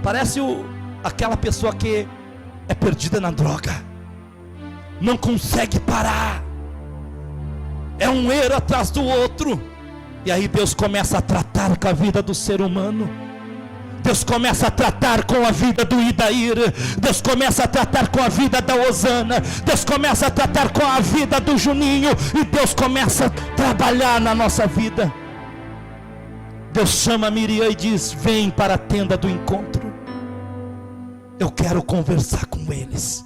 A: parece aquela pessoa que é perdida na droga, não consegue parar, é um erro atrás do outro. E aí Deus começa a tratar com a vida do ser humano, Deus começa a tratar com a vida do Idair, Deus começa a tratar com a vida da Osana, Deus começa a tratar com a vida do Juninho, e Deus começa a trabalhar na nossa vida. Deus chama Miriam e diz: vem para a tenda do encontro, eu quero conversar com eles.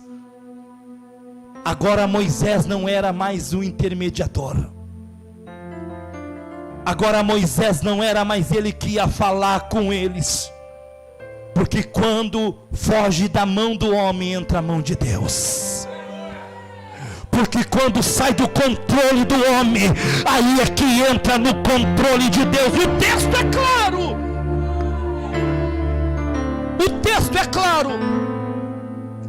A: Agora Moisés não era mais o intermediador, agora Moisés não era mais ele que ia falar com eles, porque quando foge da mão do homem, entra a mão de Deus. Porque quando sai do controle do homem, aí é que entra no controle de Deus. E o texto é claro, o texto é claro,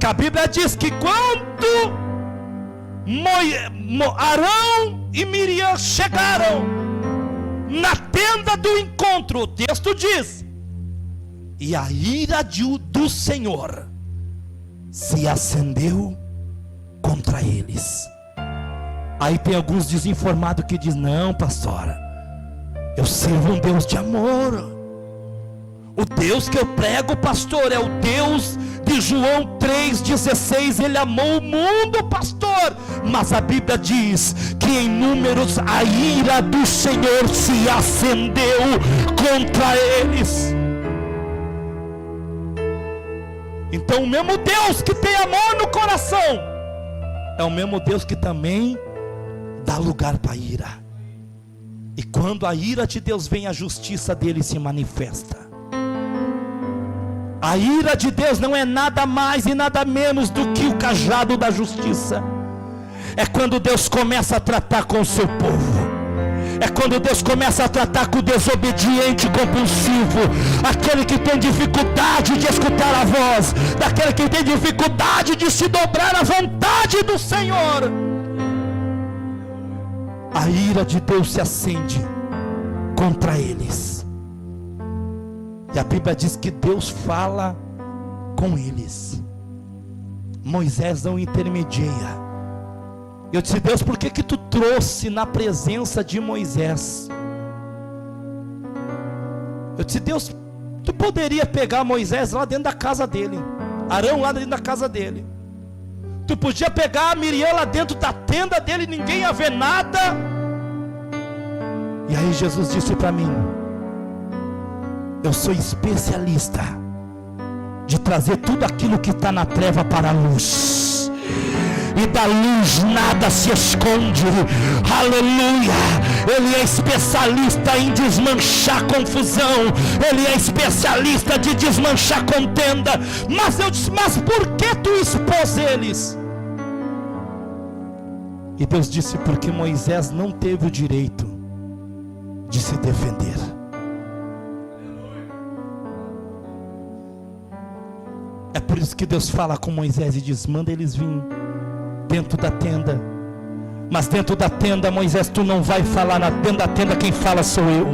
A: que a Bíblia diz que quando Arão e Miriam chegaram na tenda do encontro, o texto diz: e a ira do Senhor se acendeu contra eles. Aí tem alguns desinformados que dizem: não, pastora, eu sirvo um Deus de amor. O Deus que eu prego, pastor, é o Deus de João 3,16. Ele amou o mundo, pastor. Mas a Bíblia diz que em Números a ira do Senhor se acendeu contra eles. Então o mesmo Deus que tem amor no coração é o mesmo Deus que também dá lugar para a ira. E quando a ira de Deus vem, a justiça dele se manifesta. A ira de Deus não é nada mais e nada menos do que o cajado da justiça. É quando Deus começa a tratar com o seu povo, é quando Deus começa a tratar com o desobediente compulsivo, aquele que tem dificuldade de escutar a voz, daquele que tem dificuldade de se dobrar à vontade do Senhor. A ira de Deus se acende contra eles. E a Bíblia diz que Deus fala com eles. Moisés não intermedia. Eu disse: Deus, por que tu trouxe na presença de Moisés? Eu disse: Deus, tu poderia pegar Moisés lá dentro da casa dele, Arão lá dentro da casa dele, tu podia pegar a Miriam lá dentro da tenda dele, ninguém ia ver nada. E aí Jesus disse para mim: eu sou especialista de trazer tudo aquilo que está na treva para a luz, e da luz nada se esconde. Aleluia. Ele é especialista em desmanchar confusão, ele é especialista de desmanchar contenda. Mas eu disse: mas por que tu expôs eles? E Deus disse: porque Moisés não teve o direito de se defender. É por isso que Deus fala com Moisés e diz: manda eles vir dentro da tenda. Mas dentro da tenda, Moisés, tu não vai falar. Dentro da tenda quem fala sou eu.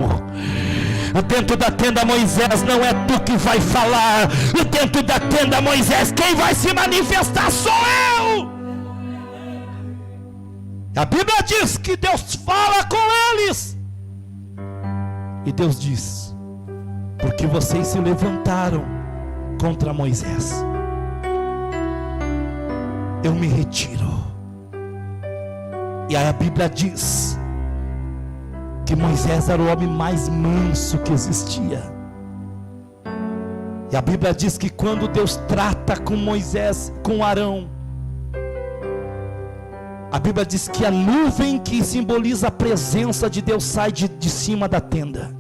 A: Dentro da tenda, Moisés, não é tu que vai falar. E dentro da tenda, Moisés, quem vai se manifestar sou eu. A Bíblia diz que Deus fala com eles. E Deus diz: porque vocês se levantaram contra Moisés, eu me retiro. E aí a Bíblia diz que Moisés era o homem mais manso que existia. E a Bíblia diz que quando Deus trata com Moisés, com Arão, a Bíblia diz que a nuvem que simboliza a presença de Deus sai de cima da tenda.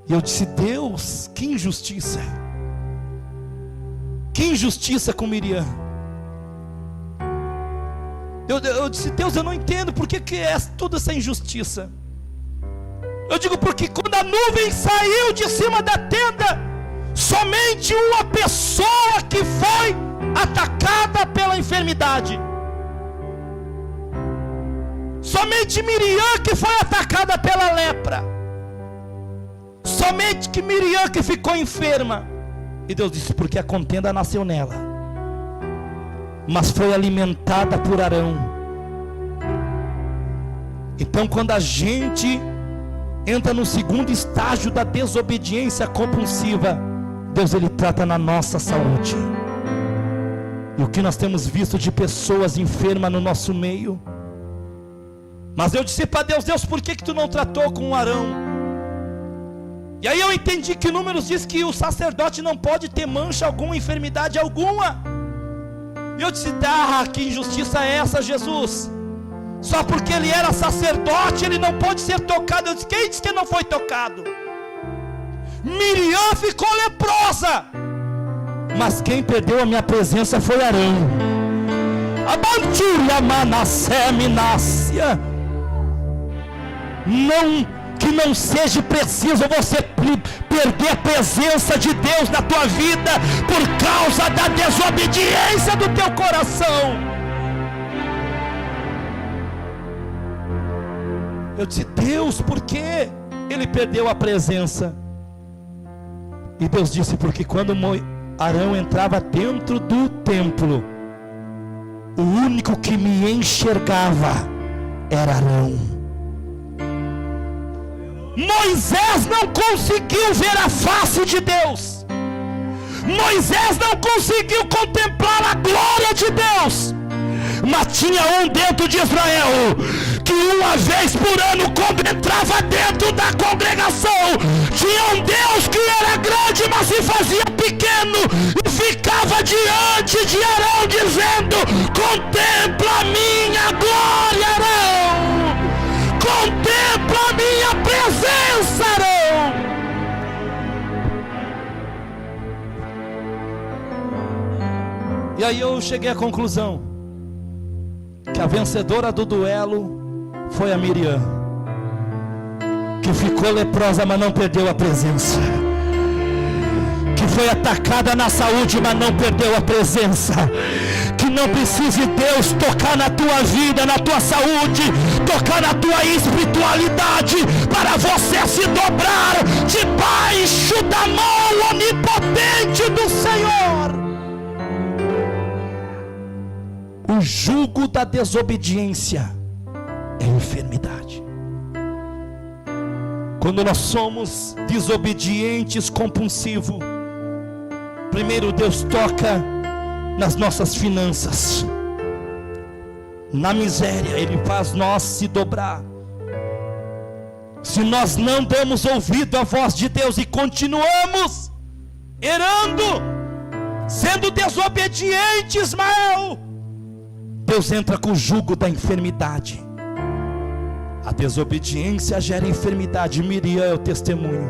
A: E eu disse: Deus, que injustiça. Que injustiça com Miriam. Eu disse: Deus, eu não entendo por que é toda essa injustiça. Eu digo: porque quando a nuvem saiu de cima da tenda, somente uma pessoa que foi atacada pela enfermidade, somente Miriam que foi atacada pela lepra, somente que Miriam que ficou enferma. E Deus disse: porque a contenda nasceu nela, mas foi alimentada por Arão. Então, quando a gente entra no segundo estágio da desobediência compulsiva, Deus, Ele trata na nossa saúde. E o que nós temos visto de pessoas enfermas no nosso meio. Mas eu disse para Deus: Deus, por que tu não tratou com Arão? E aí eu entendi que Números diz que o sacerdote não pode ter mancha alguma, enfermidade alguma. E eu disse: que injustiça é essa, Jesus? Só porque ele era sacerdote, ele não pode ser tocado. Eu disse: quem disse que não foi tocado? Miriam ficou leprosa, mas quem perdeu a minha presença foi Arão. Abantura Manassé Minácia. Que não seja preciso você perder a presença de Deus na tua vida por causa da desobediência do teu coração. Eu disse: Deus, por que ele perdeu a presença? E Deus disse: porque quando Arão entrava dentro do templo, o único que me enxergava era Arão. Moisés não conseguiu ver a face de Deus. Moisés não conseguiu contemplar a glória de Deus. Mas tinha um dentro de Israel que uma vez por ano, quando entrava dentro da congregação, tinha um Deus que era grande, mas se fazia pequeno, e ficava diante de Arão dizendo: contempla a minha glória, Arão. Contempla a minha presença, Arão. E aí eu cheguei à conclusão que a vencedora do duelo foi a Miriam, que ficou leprosa, mas não perdeu a presença, que foi atacada na saúde, mas não perdeu a presença. Que não precise Deus tocar na tua vida, na tua saúde, tocar na tua espiritualidade, para você se dobrar debaixo da mão onipotente do Senhor. O jugo da desobediência é enfermidade. Quando nós somos desobedientes compulsivos, primeiro Deus toca nas nossas finanças, na miséria, Ele faz nós se dobrar. Se nós não damos ouvido à voz de Deus e continuamos errando, sendo desobedientes, Ismael, Deus entra com o jugo da enfermidade. A desobediência gera enfermidade. Miriam é o testemunho.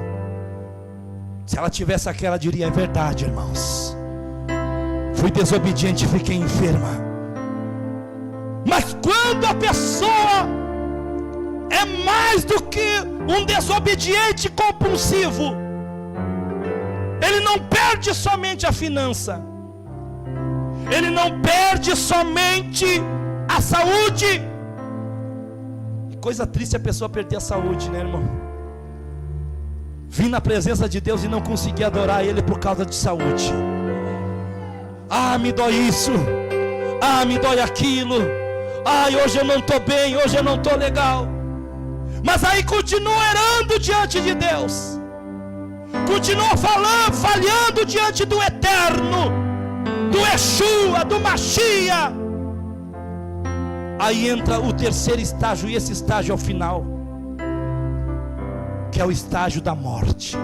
A: Se ela tivesse aquela, diria: é verdade, irmãos, fui desobediente e fiquei enferma. Mas quando a pessoa é mais do que um desobediente compulsivo, ele não perde somente a finança, ele não perde somente a saúde. Que coisa triste a pessoa perder a saúde, né, irmão? Vim na presença de Deus e não consegui adorar Ele por causa de saúde. Me dói isso, me dói aquilo, hoje eu não estou bem, hoje eu não estou legal. Mas aí continua errando diante de Deus, continua falhando diante do Eterno, do Yeshua, do Mashiach. Aí entra o terceiro estágio, e esse estágio é o final, que é o estágio da morte.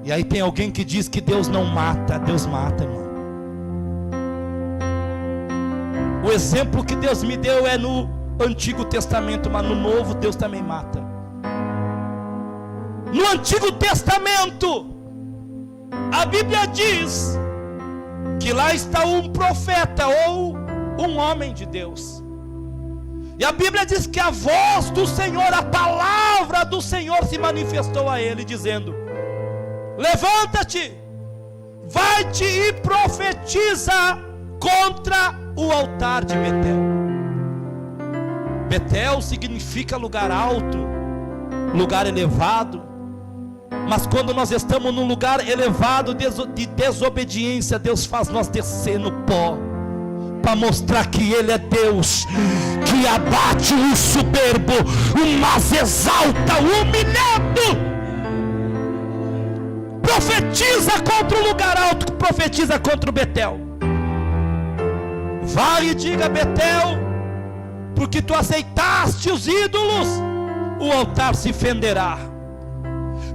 A: E aí tem alguém que diz que Deus não mata. Deus mata, irmão. O exemplo que Deus me deu é no Antigo Testamento, mas no Novo Deus também mata. No Antigo Testamento, a Bíblia diz que lá está um profeta ou um homem de Deus. E a Bíblia diz que a voz do Senhor, a palavra do Senhor se manifestou a ele, dizendo: levanta-te, vai-te e profetiza contra o altar de Betel. Betel significa lugar alto, lugar elevado. Mas quando nós estamos num lugar elevado de desobediência, Deus faz nós descer no pó, para mostrar que Ele é Deus, que abate o soberbo, mas exalta o humilhado. Profetiza contra o lugar alto, profetiza contra o Betel. Vai e diga: Betel, porque tu aceitaste os ídolos, o altar se fenderá.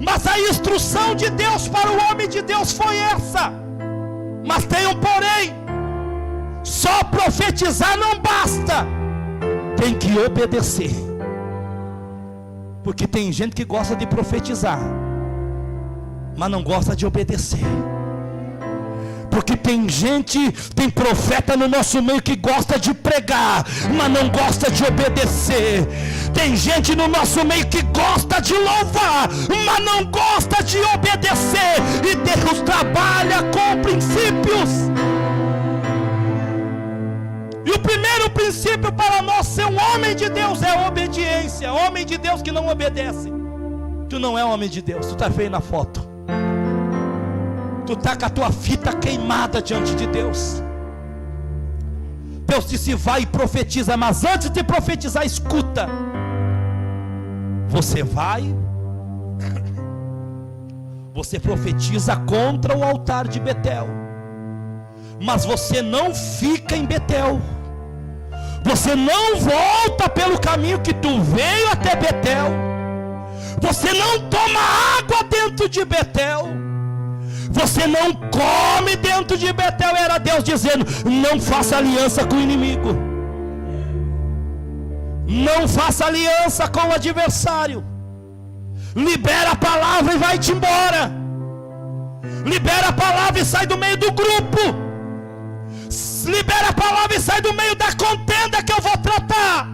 A: Mas a instrução de Deus para o homem de Deus foi essa. Mas tem um porém: só profetizar não basta, tem que obedecer. Porque tem gente que gosta de profetizar, mas não gosta de obedecer. Porque tem profeta no nosso meio que gosta de pregar, mas não gosta de obedecer. Tem gente no nosso meio que gosta de louvar, mas não gosta de obedecer. E Deus trabalha com princípios. E o primeiro princípio para nós ser um homem de Deus é a obediência. Homem de Deus que não obedece, tu não é homem de Deus, tu está feio na foto. Tu está com a tua fita queimada diante de Deus. Deus disse: vai e profetiza, mas antes de profetizar, escuta. Você vai, você profetiza contra o altar de Betel, mas você não fica em Betel. Você não volta pelo caminho que tu veio até Betel. Você não toma água dentro de Betel. Você não come dentro de Betel. Era Deus dizendo: não faça aliança com o inimigo, não faça aliança com o adversário. Libera a palavra e vai-te embora. Libera a palavra e sai do meio do grupo. Libera a palavra e sai do meio da contenda que eu vou tratar.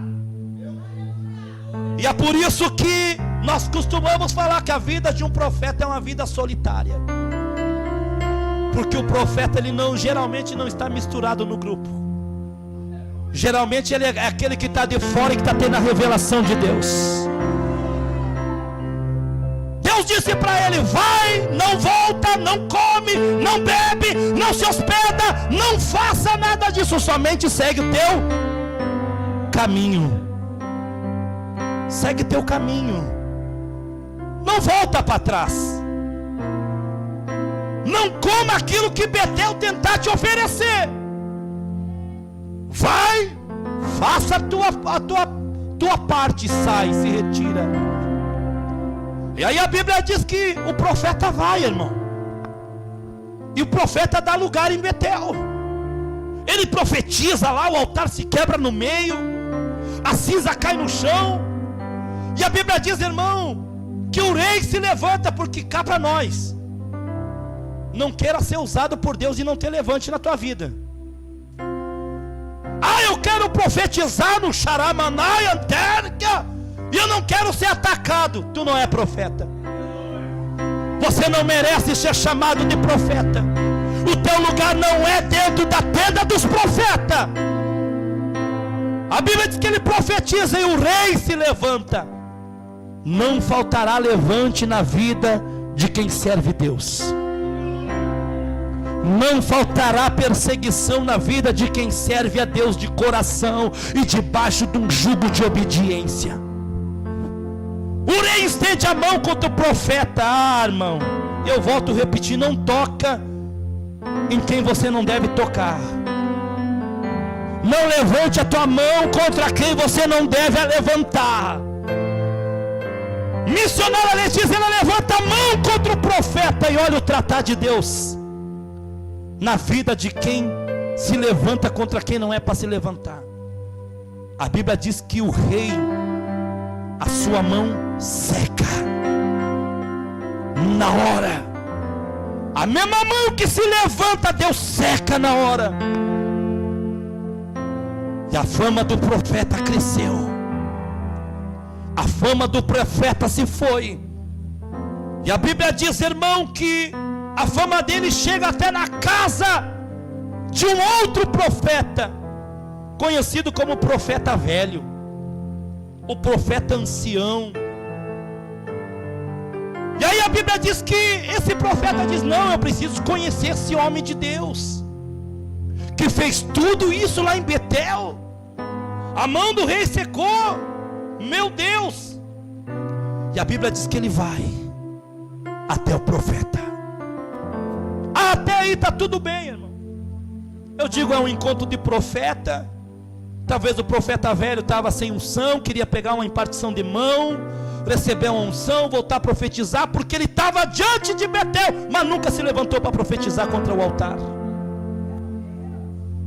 A: E é por isso que nós costumamos falar que a vida de um profeta é uma vida solitária. Porque o profeta, ele geralmente não está misturado no grupo. Geralmente ele é aquele que está de fora e que está tendo a revelação de Deus. Deus disse para ele: vai, não volta, não come, não bebe, não se hospeda, não faça nada disso, somente segue o teu caminho. Segue teu caminho, não volta para trás. Não coma aquilo que Betel tentar te oferecer. Vai, faça a tua parte, sai, se retira. E aí a Bíblia diz que o profeta vai, irmão. E o profeta dá lugar em Betel. Ele profetiza lá, o altar se quebra no meio, a cinza cai no chão. E a Bíblia diz, irmão, que o rei se levanta, porque cá para nós. Não queira ser usado por Deus e não ter levante na tua vida. Ah, eu quero profetizar no Xaramanai, Antérnica, e eu não quero ser atacado. Tu não é profeta. Você não merece ser chamado de profeta. O teu lugar não é dentro da tenda dos profetas. A Bíblia diz que ele profetiza e o rei se levanta. Não faltará levante na vida de quem serve Deus. Não faltará perseguição na vida de quem serve a Deus de coração e debaixo de um jugo de obediência. O rei estende a mão contra o profeta. Ah, irmão, eu volto a repetir: não toca em quem você não deve tocar. Não levante a tua mão contra quem você não deve Missionária Letícia, ela levanta a mão contra o profeta, e olha o tratar de Deus na vida de quem se levanta contra quem não é para se levantar. A Bíblia diz que o rei, a sua mão seca na hora. A mesma mão que se levanta, Deus seca na hora. E a fama do profeta cresceu. A fama do profeta se foi. E a Bíblia diz, irmão, que a fama dele chega até na casa de um outro profeta, conhecido como profeta velho, o profeta ancião. E aí a Bíblia diz que esse profeta diz: não, eu preciso conhecer esse homem de Deus, que fez tudo isso lá em Betel. A mão do rei secou, meu Deus. E a Bíblia diz que ele vai até o profeta. Até aí está tudo bem, irmão. Eu digo, é um encontro de profeta. Talvez o profeta velho estava sem unção, queria pegar uma impartição de mão, receber uma unção, voltar a profetizar, porque ele estava diante de Betel, mas nunca se levantou para profetizar contra o altar.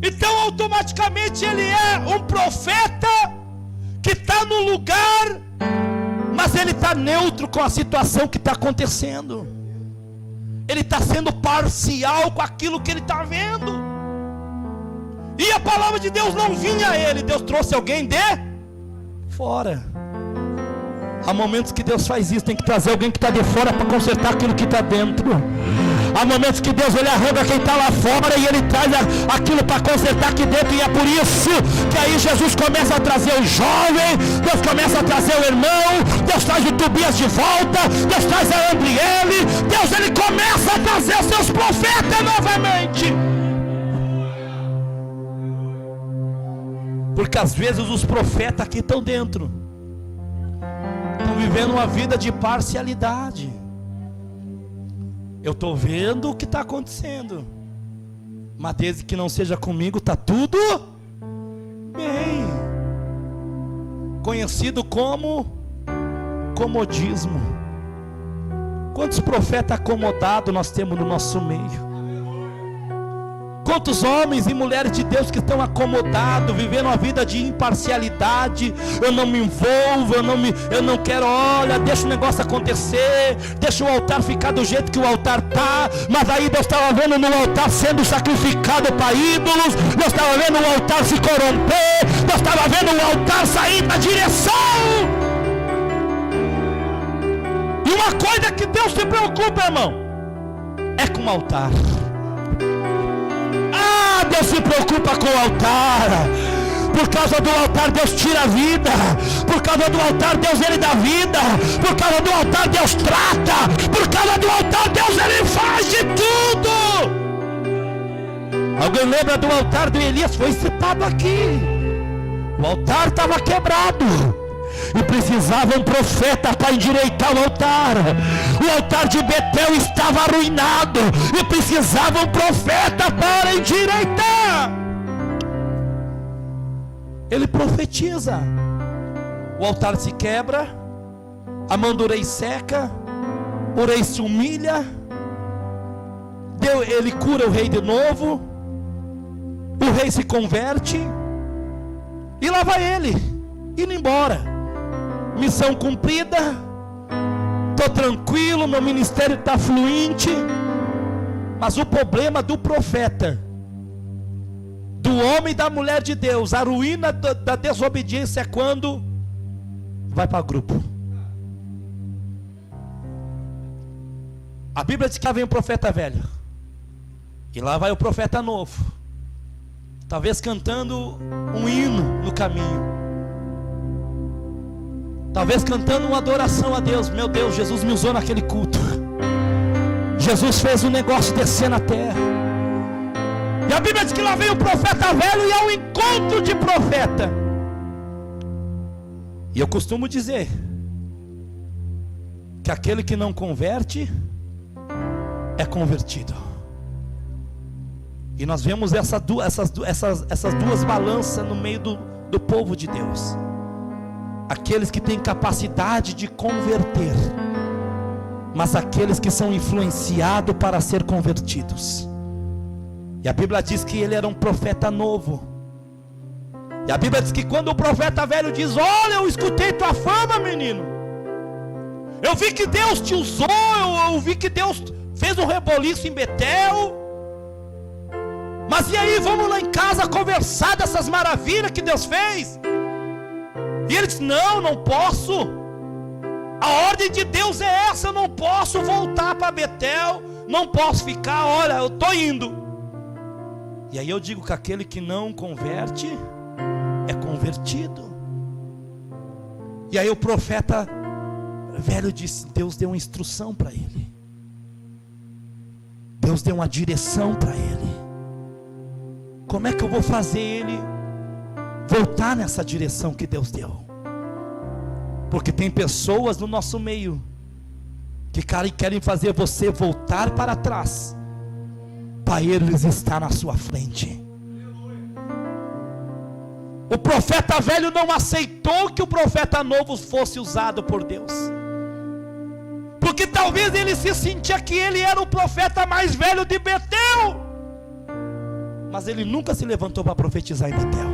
A: Então automaticamente ele é um profeta que está no lugar, mas ele está neutro com a situação que está acontecendo. Ele está sendo parcial com aquilo que ele está vendo. E a palavra de Deus não vinha a ele, Deus trouxe alguém de fora. Há momentos que Deus faz isso, tem que trazer alguém que está de fora para consertar aquilo que está dentro. Há momentos que Deus ele arranca quem está lá fora e ele traz aquilo para consertar aqui dentro. E é por isso que aí Jesus começa a trazer o jovem, Deus começa a trazer o irmão, Deus traz o Tobias de volta, Deus traz a Andriele, Deus ele começa a trazer os seus profetas novamente. Porque às vezes os profetas aqui estão dentro, estão vivendo uma vida de parcialidade. Eu estou vendo o que está acontecendo, mas desde que não seja comigo, está tudo bem. Conhecido como comodismo. Quantos profetas acomodados nós temos no nosso meio? Quantos homens e mulheres de Deus que estão acomodados, vivendo uma vida de imparcialidade. Eu não me envolvo, eu não quero, olha, deixa o negócio acontecer, deixa o altar ficar do jeito que o altar está. Mas aí Deus estava vendo no altar sendo sacrificado para ídolos, Deus estava vendo o altar se corromper, Deus estava vendo o altar sair da direção. E uma coisa que Deus se preocupa, irmão, é com o altar. Deus se preocupa com o altar. Por causa do altar Deus tira a vida. Por causa do altar Deus ele dá vida. Por causa do altar Deus trata. Por causa do altar Deus ele faz de tudo. Alguém lembra do altar do Elias? Foi citado aqui. O altar estava quebrado e precisava um profeta para endireitar o altar. O altar de Betel estava arruinado e precisava um profeta para endireitar. Ele profetiza, o altar se quebra, a mão do rei seca, o rei se humilha, ele cura o rei de novo, o rei se converte, e lá vai ele, indo embora. Missão cumprida, estou tranquilo, meu ministério está fluente. Mas o problema do profeta, do homem e da mulher de Deus, a ruína da desobediência é quando vai para grupo. A Bíblia diz que lá vem o profeta velho, e lá vai o profeta novo, talvez cantando um hino no caminho, talvez cantando uma adoração a Deus. Meu Deus, Jesus me usou naquele culto. Jesus fez um negócio descer na terra. E a Bíblia diz que lá vem o profeta velho e é um encontro de profeta. E eu costumo dizer que aquele que não converte é convertido. E nós vemos essas duas balanças no meio do povo de Deus. Aqueles que têm capacidade de converter, mas aqueles que são influenciados para ser convertidos. E a Bíblia diz que ele era um profeta novo. E a Bíblia diz que quando o profeta velho diz: olha, eu escutei tua fama, menino, eu vi que Deus te usou, eu vi que Deus fez um reboliço em Betel, mas e aí, vamos lá em casa conversar dessas maravilhas que Deus fez? E ele diz: não posso, a ordem de Deus é essa, eu não posso voltar para Betel, não posso ficar, olha, eu estou indo. E aí eu digo que aquele que não converte é convertido. E aí o profeta velho disse: Deus deu uma instrução para ele, Deus deu uma direção para ele. Como é que eu vou fazer ele voltar nessa direção que Deus deu? Porque tem pessoas no nosso meio que querem fazer você voltar para trás, para eles estar na sua frente. O profeta velho não aceitou que o profeta novo fosse usado por Deus, porque talvez ele se sentia que ele era o profeta mais velho de Betel, mas ele nunca se levantou para profetizar em Betel.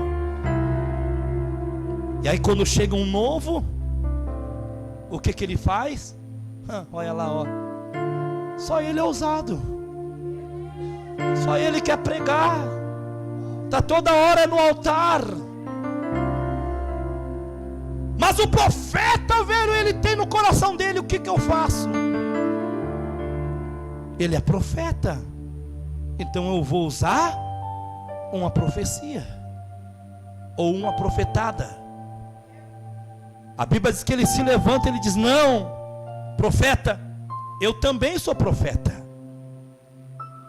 A: E aí quando chega um novo, o que ele faz? Olha lá, ó. Só ele é ousado, só ele quer pregar, está toda hora no altar. Mas o profeta velho, ele tem no coração dele: o que eu faço? Ele é profeta, então eu vou usar uma profecia ou uma profetada. A Bíblia diz que ele se levanta e ele diz: não, profeta, eu também sou profeta,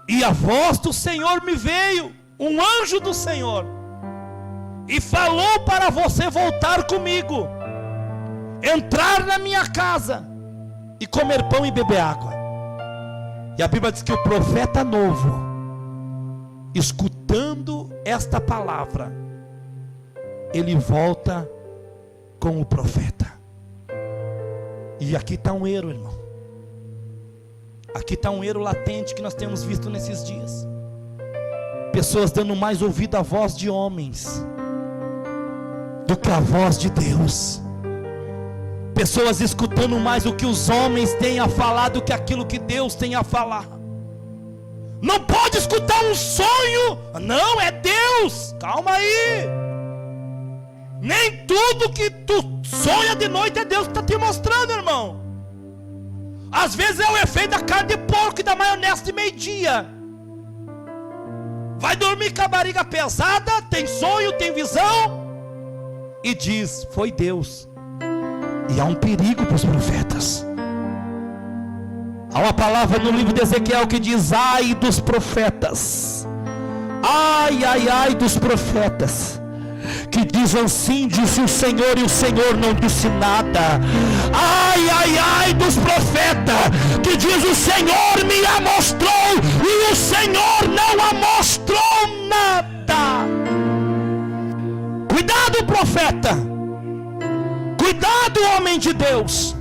A: e a voz do Senhor me veio, um anjo do Senhor, e falou para você voltar comigo, entrar na minha casa e comer pão e beber água. E a Bíblia diz que o profeta novo, escutando esta palavra, ele volta com o profeta. E aqui está um erro, irmão. Aqui está um erro latente que nós temos visto nesses dias. Pessoas dando mais ouvido à voz de homens do que a voz de Deus. Pessoas escutando mais o que os homens têm a falar do que aquilo que Deus tem a falar. Não pode escutar um sonho, não, é Deus, calma aí. Nem tudo que tu sonha de noite é Deus que está te mostrando, irmão. Às vezes é o efeito da carne de porco e da maionese de meio-dia. Vai dormir com a barriga pesada, tem sonho, tem visão, e diz: foi Deus. E há um perigo para os profetas. Há uma palavra no livro de Ezequiel que diz: ai dos profetas, ai dos profetas, que diz assim, disse o Senhor, e o Senhor não disse nada. Ai dos profetas, que diz: o Senhor me amostrou, e o Senhor não amostrou nada. Cuidado, profeta. Cuidado, homem de Deus.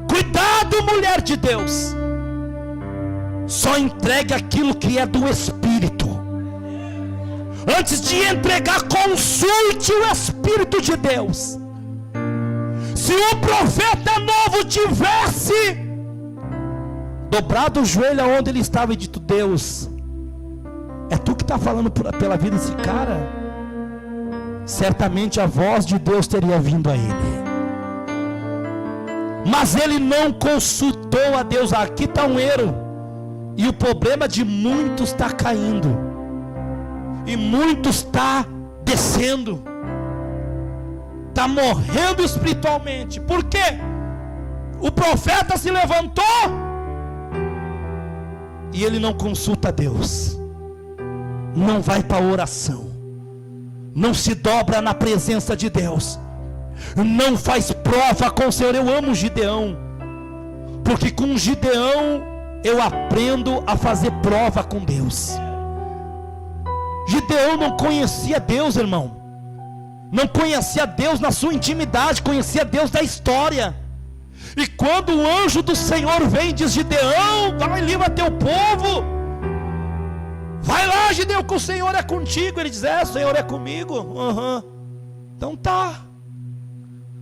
A: Cuidado, mulher de Deus. Só entregue aquilo que é do Espírito. Antes de entregar, consulte o Espírito de Deus. Se o profeta novo tivesse dobrado o joelho aonde ele estava e dito: Deus, é tu que está falando pela vida desse cara, certamente a voz de Deus teria vindo a ele. Mas ele não consultou a Deus. Aqui está um erro. E o problema de muitos está caindo, e muitos está descendo, está morrendo espiritualmente. Por quê? O profeta se levantou e ele não consulta a Deus, não vai para a oração, não se dobra na presença de Deus, não faz prova com o Senhor. Eu amo Gideão, porque com Gideão eu aprendo a fazer prova com Deus. Gideão não conhecia Deus, irmão, não conhecia Deus na sua intimidade, conhecia Deus da história. E quando o anjo do Senhor vem e diz: Gideão, vai, livra teu povo, vai lá, Gideão, que o Senhor é contigo. Ele diz: o Senhor é comigo? Então tá,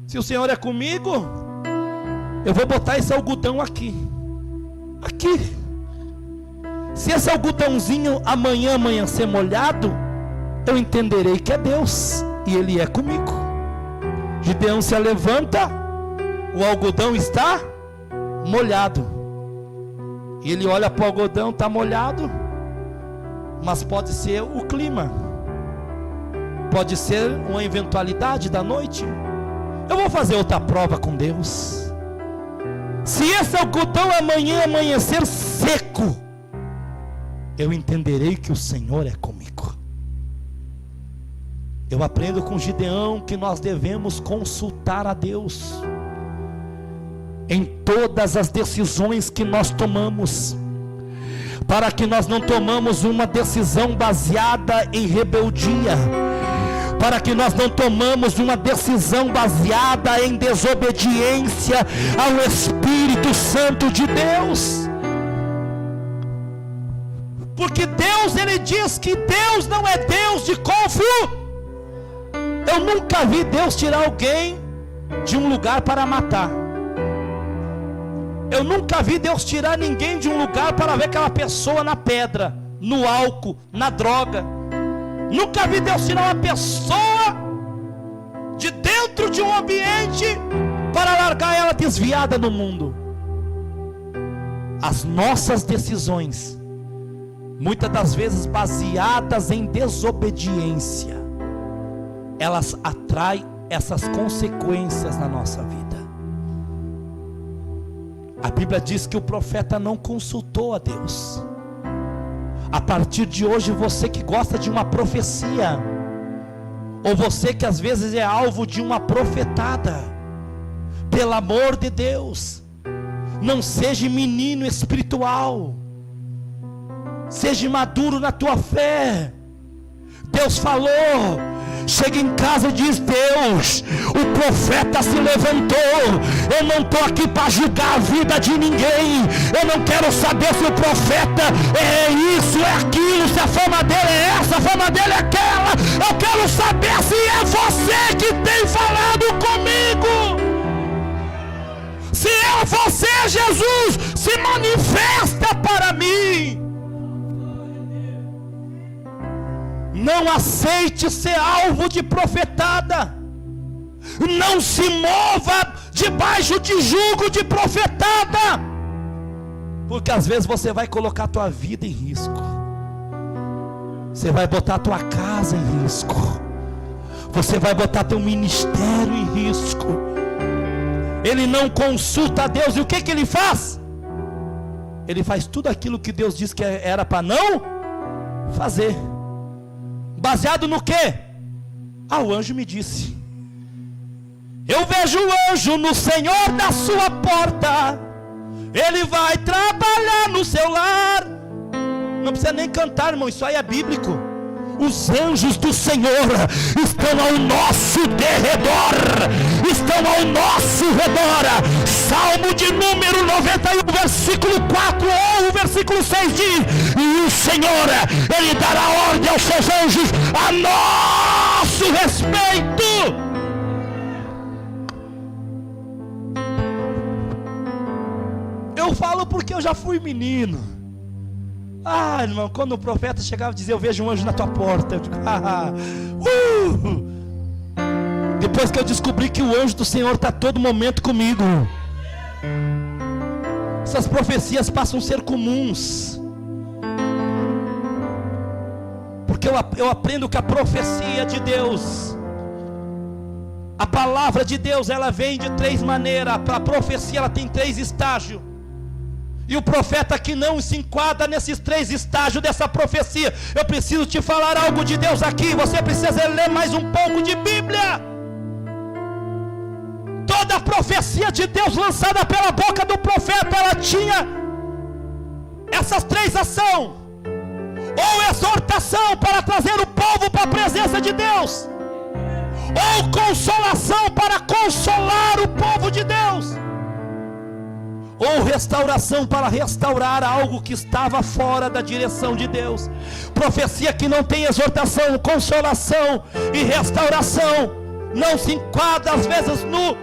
A: se o Senhor é comigo, eu vou botar esse algodão aqui. Se esse algodãozinho amanhã ser molhado, eu entenderei que é Deus e Ele é comigo. Gideão se levanta, o algodão está molhado. E ele olha para o algodão, está molhado, mas pode ser o clima, pode ser uma eventualidade da noite. Eu vou fazer outra prova com Deus. Se esse algodão amanhã amanhecer seco, eu entenderei que o Senhor é comigo. Eu aprendo com Gideão que nós devemos consultar a Deus em todas as decisões que nós tomamos, para que nós não tomamos uma decisão baseada em rebeldia, para que nós não tomamos uma decisão baseada em desobediência ao Espírito Santo de Deus. Porque Deus, Ele diz que Deus não é Deus de confusão. Eu nunca vi Deus tirar alguém de um lugar para matar. Eu nunca vi Deus tirar ninguém de um lugar para ver aquela pessoa na pedra, no álcool, na droga. Nunca vi Deus tirar uma pessoa de dentro de um ambiente para largar ela desviada no mundo. As nossas decisões, muitas das vezes baseadas em desobediência, elas atraem essas consequências na nossa vida. A Bíblia diz que o profeta não consultou a Deus. A partir de hoje, você que gosta de uma profecia, ou você que às vezes é alvo de uma profetada, pelo amor de Deus, não seja menino espiritual, seja maduro na tua fé. Deus falou, chega em casa e diz: Deus, o profeta se levantou. Eu não estou aqui para julgar a vida de ninguém. Eu não quero saber se o profeta é isso, é aquilo, se a fama dele é essa, a fama dele é aquela. Eu quero saber se é você que tem falado comigo. Se é você, Jesus, se manifesta para mim. Não aceite ser alvo de profetada. Não se mova debaixo de jugo de profetada, porque às vezes você vai colocar a tua vida em risco. Você vai botar a tua casa em risco. Você vai botar teu ministério em risco. Ele não consulta a Deus. E o que ele faz? Ele faz tudo aquilo que Deus disse que era para não fazer. Baseado no quê? O anjo me disse. Eu vejo o anjo no Senhor da sua porta. Ele vai trabalhar no seu lar. Não precisa nem cantar, irmão, isso aí é bíblico. Os anjos do Senhor estão ao nosso derredor. Estão ao nosso redor. Salmo de número 91, versículo 4 ou o versículo 6 diz: e o Senhor, Ele dará ordem aos seus anjos a nosso respeito. Eu falo porque eu já fui menino. Irmão, quando o profeta chegava e dizia: eu vejo um anjo na tua porta, eu digo: Depois que eu descobri que o anjo do Senhor está a todo momento comigo, essas profecias passam a ser comuns, porque eu aprendo que a profecia de Deus, a palavra de Deus, ela vem de três maneiras. A profecia, ela tem três estágios. E o profeta que não se enquadra nesses três estágios dessa profecia, eu preciso te falar algo de Deus aqui. Você precisa ler mais um pouco de Bíblia. Toda a profecia de Deus lançada pela boca do profeta, ela tinha essas três ações: ou exortação para trazer o povo para a presença de Deus, ou consolação para consolar o povo de Deus, ou restauração para restaurar algo que estava fora da direção de Deus. Profecia que não tem exortação, consolação e restauração não se enquadra às vezes no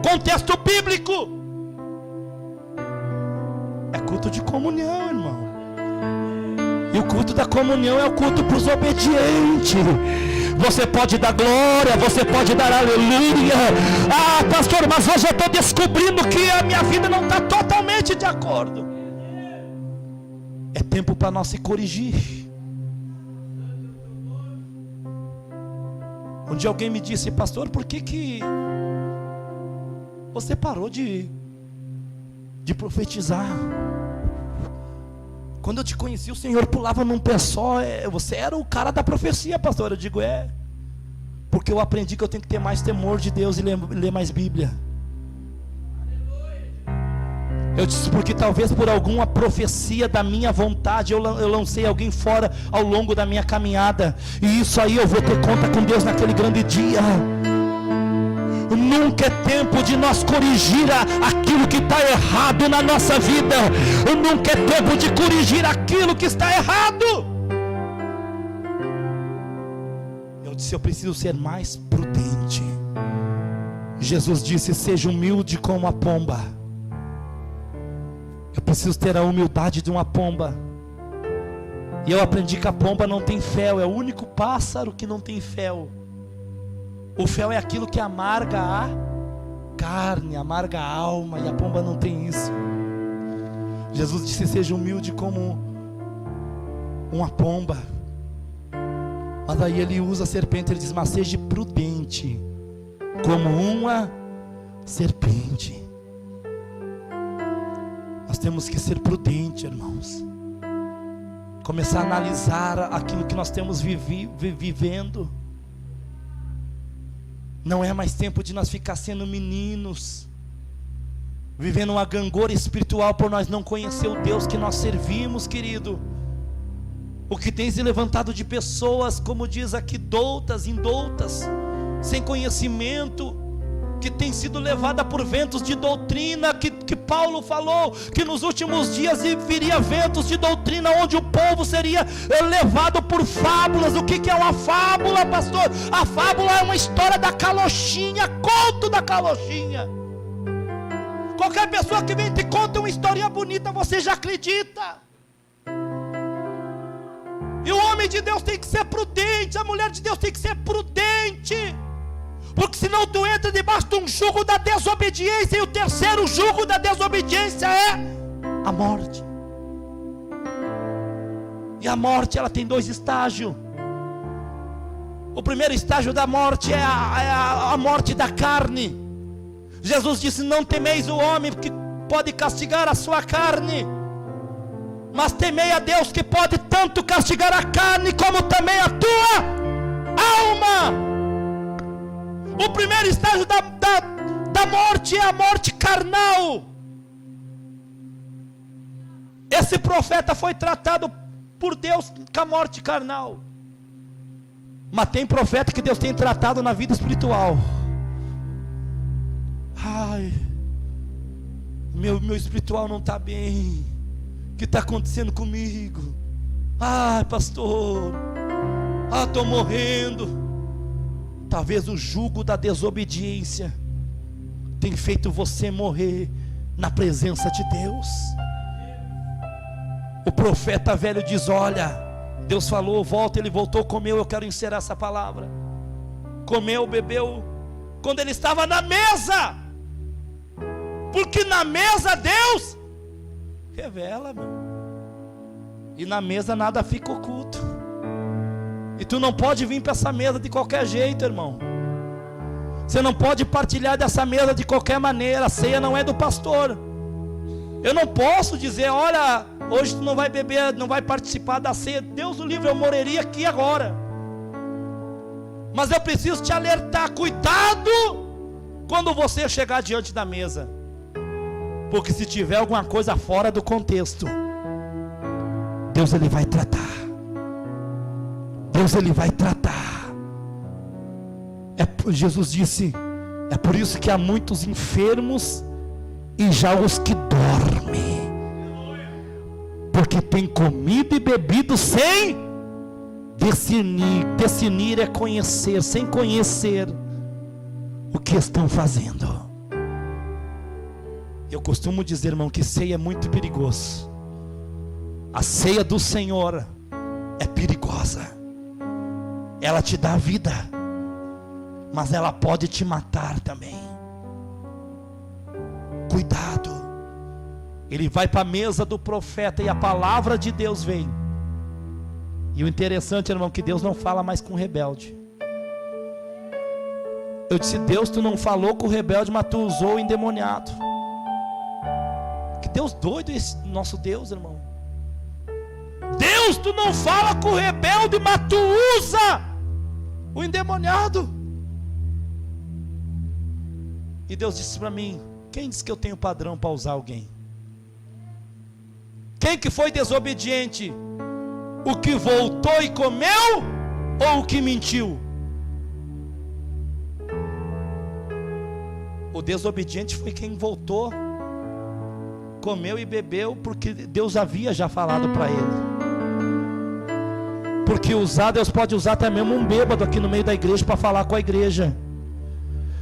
A: contexto bíblico. É culto de comunhão, irmão. E o culto da comunhão é o culto para os obedientes. Você pode dar glória, você pode dar aleluia. Ah, pastor, mas hoje eu estou descobrindo que a minha vida não está totalmente de acordo. É tempo para nós se corrigir. Um dia alguém me disse: pastor, por que você parou de profetizar? Quando eu te conheci, o Senhor pulava num pé só. Você era o cara da profecia, pastor. Eu digo, porque eu aprendi que eu tenho que ter mais temor de Deus e ler mais Bíblia. Eu disse, porque talvez por alguma profecia da minha vontade eu lancei alguém fora ao longo da minha caminhada, e isso aí eu vou ter conta com Deus naquele grande dia. Nunca é tempo de nós corrigir aquilo que está errado na nossa vida. Nunca é tempo de corrigir aquilo que está errado. Eu disse, eu preciso ser mais prudente. Jesus disse, seja humilde como a pomba. Eu preciso ter a humildade de uma pomba. E eu aprendi que a pomba não tem fel. É o único pássaro que não tem fel. O fel é aquilo que amarga a carne, amarga a alma, e a pomba não tem isso. Jesus disse, seja humilde como uma pomba. Mas aí ele usa a serpente, ele diz, mas seja prudente como uma serpente. Nós temos que ser prudentes, irmãos. Começar a analisar aquilo que nós temos vivendo. Não é mais tempo de nós ficar sendo meninos, vivendo uma gangorra espiritual por nós não conhecer o Deus que nós servimos, querido. O que tem se levantado de pessoas, como diz aqui, doutas, indoutas, sem conhecimento, que tem sido levada por ventos de doutrina, que Paulo falou, que nos últimos dias viria ventos de doutrina, onde o povo seria levado por fábulas. O que é uma fábula, pastor? A fábula é uma história da carochinha, conto da carochinha. Qualquer pessoa que vem e te conta uma historinha bonita, você já acredita. E o homem de Deus tem que ser prudente, a mulher de Deus tem que ser prudente, porque senão tu entra debaixo de um jugo da desobediência, e o terceiro jugo da desobediência é a morte. E a morte, ela tem dois estágios. O primeiro estágio da morte é a morte da carne. Jesus disse, não temeis o homem que pode castigar a sua carne, mas temei a Deus que pode tanto castigar a carne como também a tua alma. O primeiro estágio da morte é a morte carnal. Esse profeta foi tratado por Deus com a morte carnal. Mas tem profeta que Deus tem tratado na vida espiritual. Ai, meu espiritual não está bem. O que está acontecendo comigo? Ai, pastor, estou morrendo. Talvez o jugo da desobediência tem feito você morrer na presença de Deus. O profeta velho diz, olha, Deus falou, volta, ele voltou, comeu. Eu quero encerrar essa palavra. Comeu, bebeu, quando ele estava na mesa, porque na mesa Deus revela, meu. E na mesa nada fica oculto. E tu não pode vir para essa mesa de qualquer jeito, irmão. Você não pode partilhar dessa mesa de qualquer maneira. A ceia não é do pastor. Eu não posso dizer, olha, hoje tu não vai beber, não vai participar da ceia. Deus o livre, eu morreria aqui agora. Mas eu preciso te alertar, cuidado quando você chegar diante da mesa. Porque se tiver alguma coisa fora do contexto, Deus ele vai tratar. Deus ele vai tratar. Jesus disse, é por isso que há muitos enfermos e já os que dormem, porque tem comido e bebido sem discernir. Discernir é conhecer, sem conhecer o que estão fazendo. Eu costumo dizer, irmão, que ceia é muito perigoso. A ceia do Senhor é perigosa. Ela te dá vida, mas ela pode te matar também. Cuidado. Ele vai para a mesa do profeta e a palavra de Deus vem. E o interessante, irmão, que Deus não fala mais com o rebelde. Eu disse: Deus, tu não falou com o rebelde, mas tu usou o endemoniado. Que Deus doido esse nosso Deus, irmão. Deus, tu não fala com o rebelde, mas tu usa o endemoniado. E Deus disse para mim: quem disse que eu tenho padrão para usar alguém? Quem que foi desobediente? O que voltou e comeu ou o que mentiu? O desobediente foi quem voltou, comeu e bebeu, porque Deus havia já falado para ele. Porque Deus pode usar até mesmo um bêbado aqui no meio da igreja para falar com a igreja.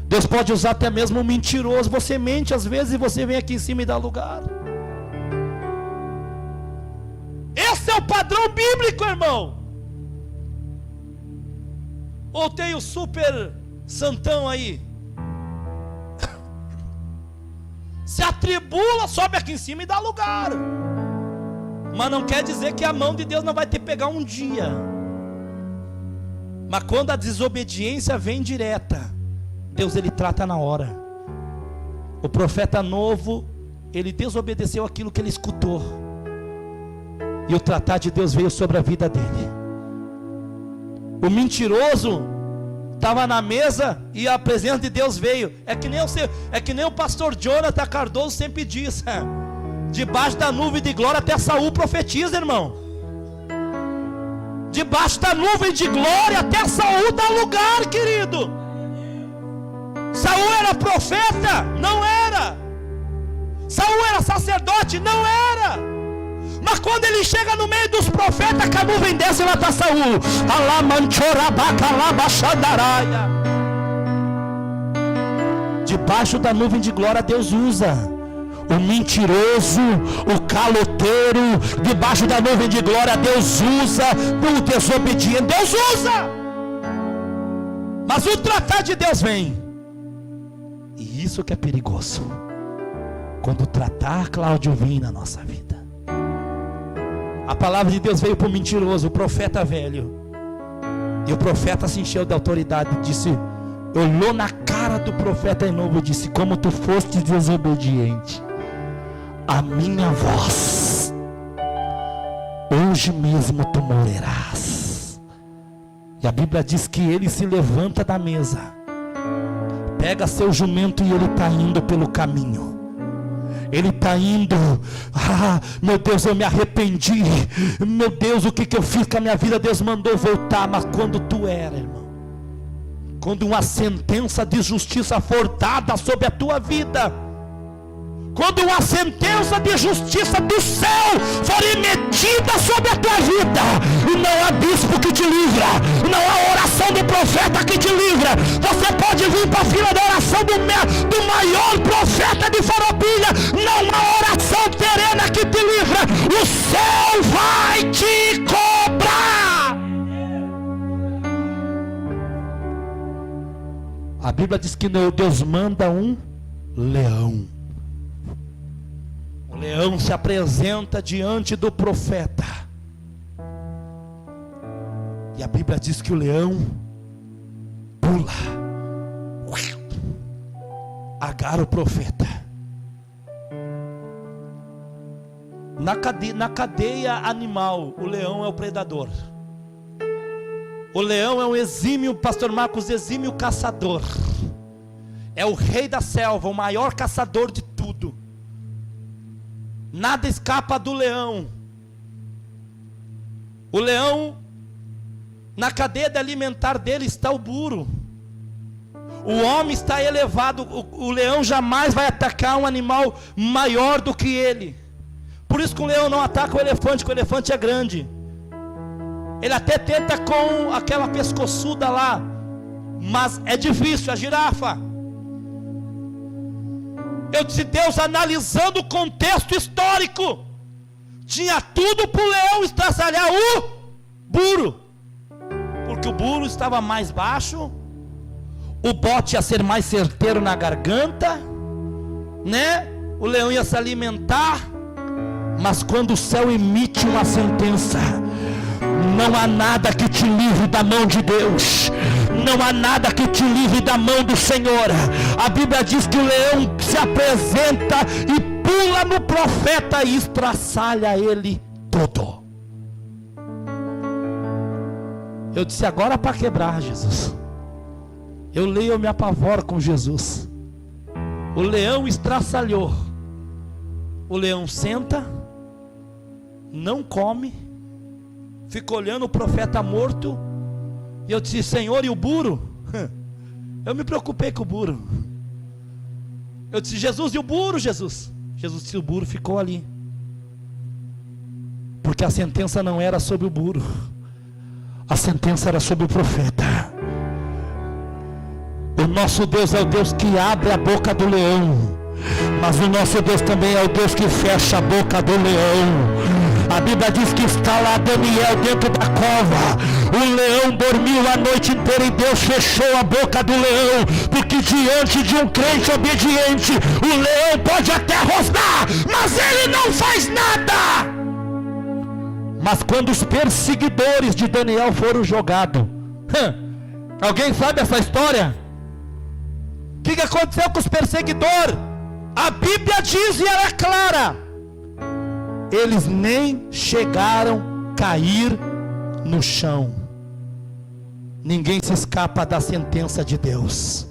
A: Deus pode usar até mesmo um mentiroso. Você mente às vezes e você vem aqui em cima e dá lugar. Esse é o padrão bíblico, irmão. Ou tem o super santão aí, se atribula, sobe aqui em cima e dá lugar. Mas não quer dizer que a mão de Deus não vai ter que pegar um dia. Mas quando a desobediência vem direta, Deus ele trata na hora. O profeta novo, ele desobedeceu aquilo que ele escutou, e o tratar de Deus veio sobre a vida dele. O mentiroso estava na mesa e a presença de Deus veio. É que nem o pastor Jonathan Cardoso sempre diz: debaixo da nuvem de glória até Saul profetiza, irmão. Debaixo da nuvem de glória até Saul dá lugar, querido. Saul era profeta? Não era. Saul era sacerdote? Não era. Mas quando ele chega no meio dos profetas, que a nuvem desce lá para Saul. Debaixo da nuvem de glória Deus usa o mentiroso, o caloteiro. Debaixo da nuvem de glória Deus usa o desobediente. Deus usa. Mas o tratar de Deus vem. E isso que é perigoso. Quando o tratar, Cláudio, vem na nossa vida. A palavra de Deus veio para o mentiroso, o profeta velho. E o profeta se encheu de autoridade e disse, olhou na cara do profeta novo e disse: como tu foste desobediente a minha voz, hoje mesmo tu morrerás. E a Bíblia diz que ele se levanta da mesa, pega seu jumento e ele está indo pelo caminho. Ele está indo, meu Deus, eu me arrependi, meu Deus, o que eu fiz com a minha vida? Deus mandou voltar. Mas quando tu era, irmão, quando uma sentença de justiça for dada sobre a tua vida, quando uma sentença de justiça do céu for emitida sobre a tua vida, e não há bispo que te livra, não há oração do profeta que te livra. Você pode vir para a fila da oração do maior profeta de Farroupilha, não há oração terrena que te livra. O céu vai te cobrar. A Bíblia diz que Deus manda um leão. O leão se apresenta diante do profeta. E a Bíblia diz que o leão pula, agarra o profeta. Na cadeia animal, o leão é o predador. O leão é um exímio, pastor Marcos, exímio caçador. É o rei da selva, o maior caçador de tudo. Nada escapa do leão. O leão, na cadeia alimentar dele está o burro. O homem está elevado, o leão jamais vai atacar um animal maior do que ele. Por isso que o leão não ataca o elefante, porque o elefante é grande. Ele até tenta com aquela pescoçuda lá, mas é difícil, a girafa. Eu disse, Deus analisando o contexto histórico, tinha tudo para o leão estraçalhar o burro, porque o burro estava mais baixo, o bote ia ser mais certeiro na garganta, né? O leão ia se alimentar. Mas quando o céu emite uma sentença, não há nada que te livre da mão de Deus, não há nada que te livre da mão do Senhor. A Bíblia diz que o leão se apresenta e pula no profeta e estraçalha ele todo. Eu disse, agora para quebrar, Jesus. Eu leio, eu me apavoro com Jesus. O leão estraçalhou. O leão senta, não come, fica olhando o profeta morto. E eu disse, Senhor, e o burro? Eu me preocupei com o burro. Eu disse, Jesus, e o burro, Jesus? Jesus disse, o burro ficou ali, porque a sentença não era sobre o burro, a sentença era sobre o profeta. O nosso Deus é o Deus que abre a boca do leão, mas o nosso Deus também é o Deus que fecha a boca do leão. A Bíblia diz que está lá Daniel dentro da cova. O leão dormiu a noite inteira e Deus fechou a boca do leão, porque diante de um crente obediente, o leão pode até rosnar, mas ele não faz nada. Mas quando os perseguidores de Daniel foram jogados, alguém sabe essa história? O que aconteceu com os perseguidores? A Bíblia diz, e ela é clara, eles nem chegaram a cair no chão. Ninguém se escapa da sentença de Deus,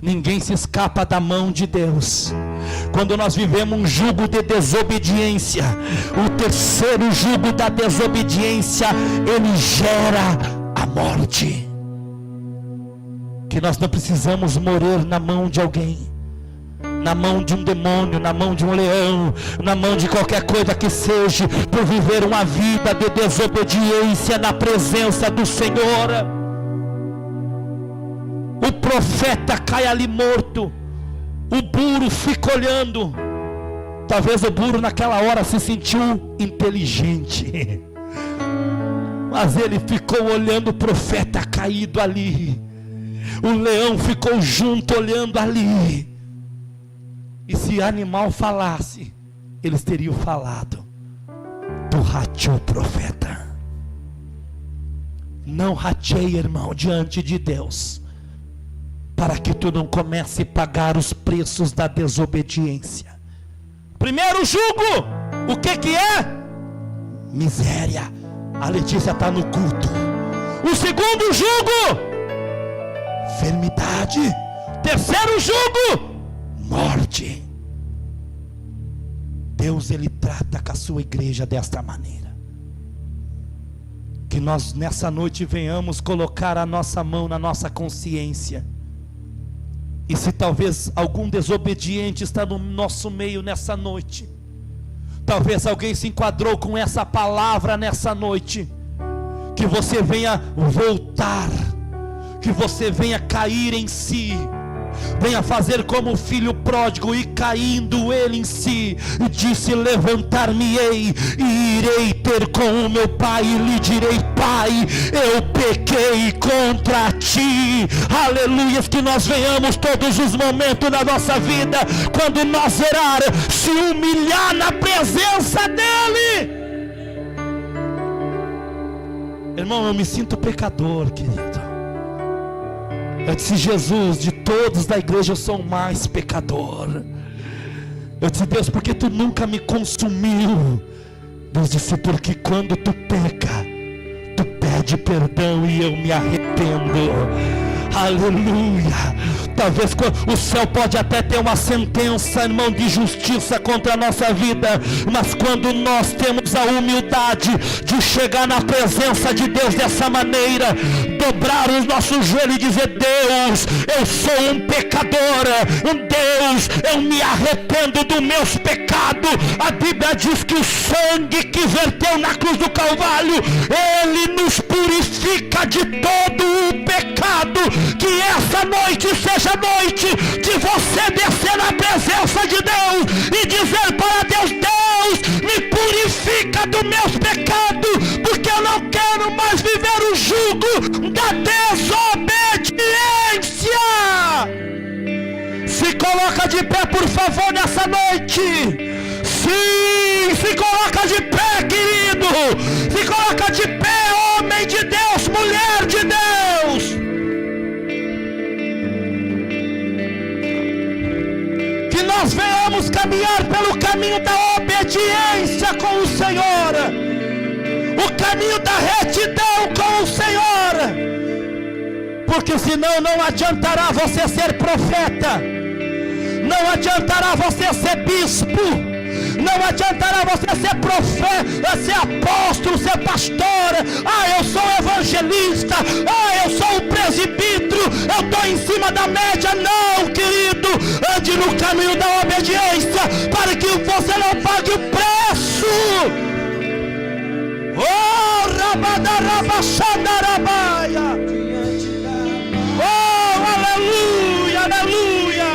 A: ninguém se escapa da mão de Deus. Quando nós vivemos um jugo de desobediência, o terceiro jugo da desobediência, ele gera a morte. Que nós não precisamos morrer na mão de alguém, na mão de um demônio, na mão de um leão, na mão de qualquer coisa que seja, por viver uma vida de desobediência na presença do Senhor. O profeta cai ali morto, o burro fica olhando. Talvez o burro naquela hora se sentiu inteligente, mas ele ficou olhando o profeta caído ali. O leão ficou junto olhando ali. E se animal falasse, eles teriam falado: tu rateou, profeta. Não rateie, irmão, diante de Deus, para que tu não comece a pagar os preços da desobediência. Primeiro jugo, o que é? Miséria. A Letícia está no culto. O segundo jugo, enfermidade. Terceiro jugo, morte. Deus, ele trata com a sua igreja desta maneira. Que nós nessa noite venhamos colocar a nossa mão na nossa consciência. E se talvez algum desobediente está no nosso meio nessa noite, talvez alguém se enquadrou com essa palavra nessa noite, que você venha voltar, que você venha cair em si, venha fazer como o filho pródigo, e caindo ele em si, disse: levantar-me-ei e irei ter com o meu pai, e lhe direi: Pai, eu pequei contra ti. Aleluia. Que nós venhamos todos os momentos da nossa vida, quando nós orar, se humilhar na presença dele. Irmão, eu me sinto pecador, querido. Eu disse: Jesus, de todos da igreja eu sou o mais pecador. Eu disse: Deus, porque tu nunca me consumiu? Deus disse: porque quando tu peca, tu pede perdão e eu me arrependo. Aleluia. Talvez o céu pode até ter uma sentença, irmão, de justiça contra a nossa vida, mas quando nós temos a humildade de chegar na presença de Deus dessa maneira, dobrar os nossos joelhos e dizer: Deus, eu sou um pecador, Deus, eu me arrependo dos meus pecados. A Bíblia diz que o sangue que verteu na cruz do Calvário, ele nos purifica de todo o pecado. Que essa noite seja noite de você descer na presença de Deus e dizer para Deus: Deus, me purifica dos meus pecados, porque eu não quero mais viver o jugo da desobediência. Se coloca de pé, por favor, nessa noite. Sim, se coloca de pé, querido. Se coloca de pé, homem de Deus, mulher de Deus. Que nós venhamos caminhar pelo caminho da obediência com o Senhor, o caminho da retidão com o Senhor, porque senão não adiantará você ser profeta, não adiantará você ser bispo, não adiantará você ser profeta, ser apóstolo, ser pastor. Eu sou evangelista, eu sou o presbítero, eu estou em cima da média. Não, querido, ande no caminho da obediência, para que você não pague o preço. Oh, rabadarabachandarabaia. Oh, aleluia, aleluia.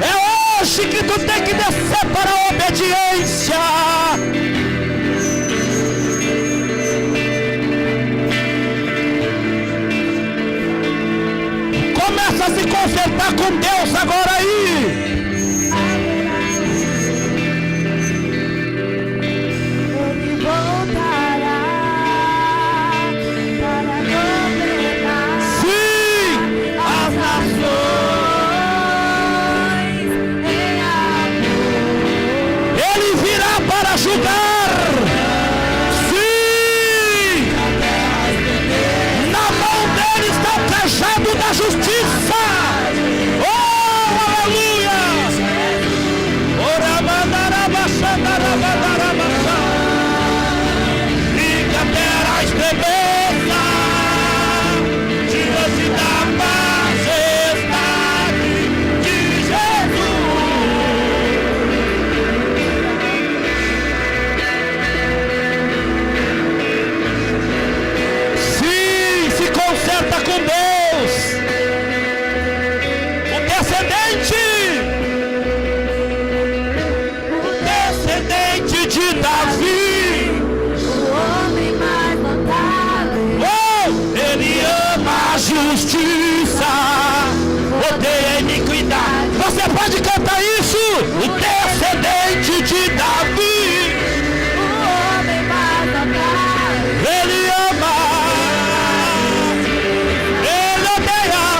A: É hoje que tu tem que descer para a obediência. Começa a se consertar com Deus agora aí. Da justiça. Oh, aleluia. E que a terra estremeça diante da majestade de Jesus. Sim, se conserta com Deus. Descendente de Davi, o homem mais notado. Oh, ele ama a justiça, odeia a iniquidade. Você pode cantar isso? O descendente de Davi, o homem mais notado. Ele ama, ele odeia a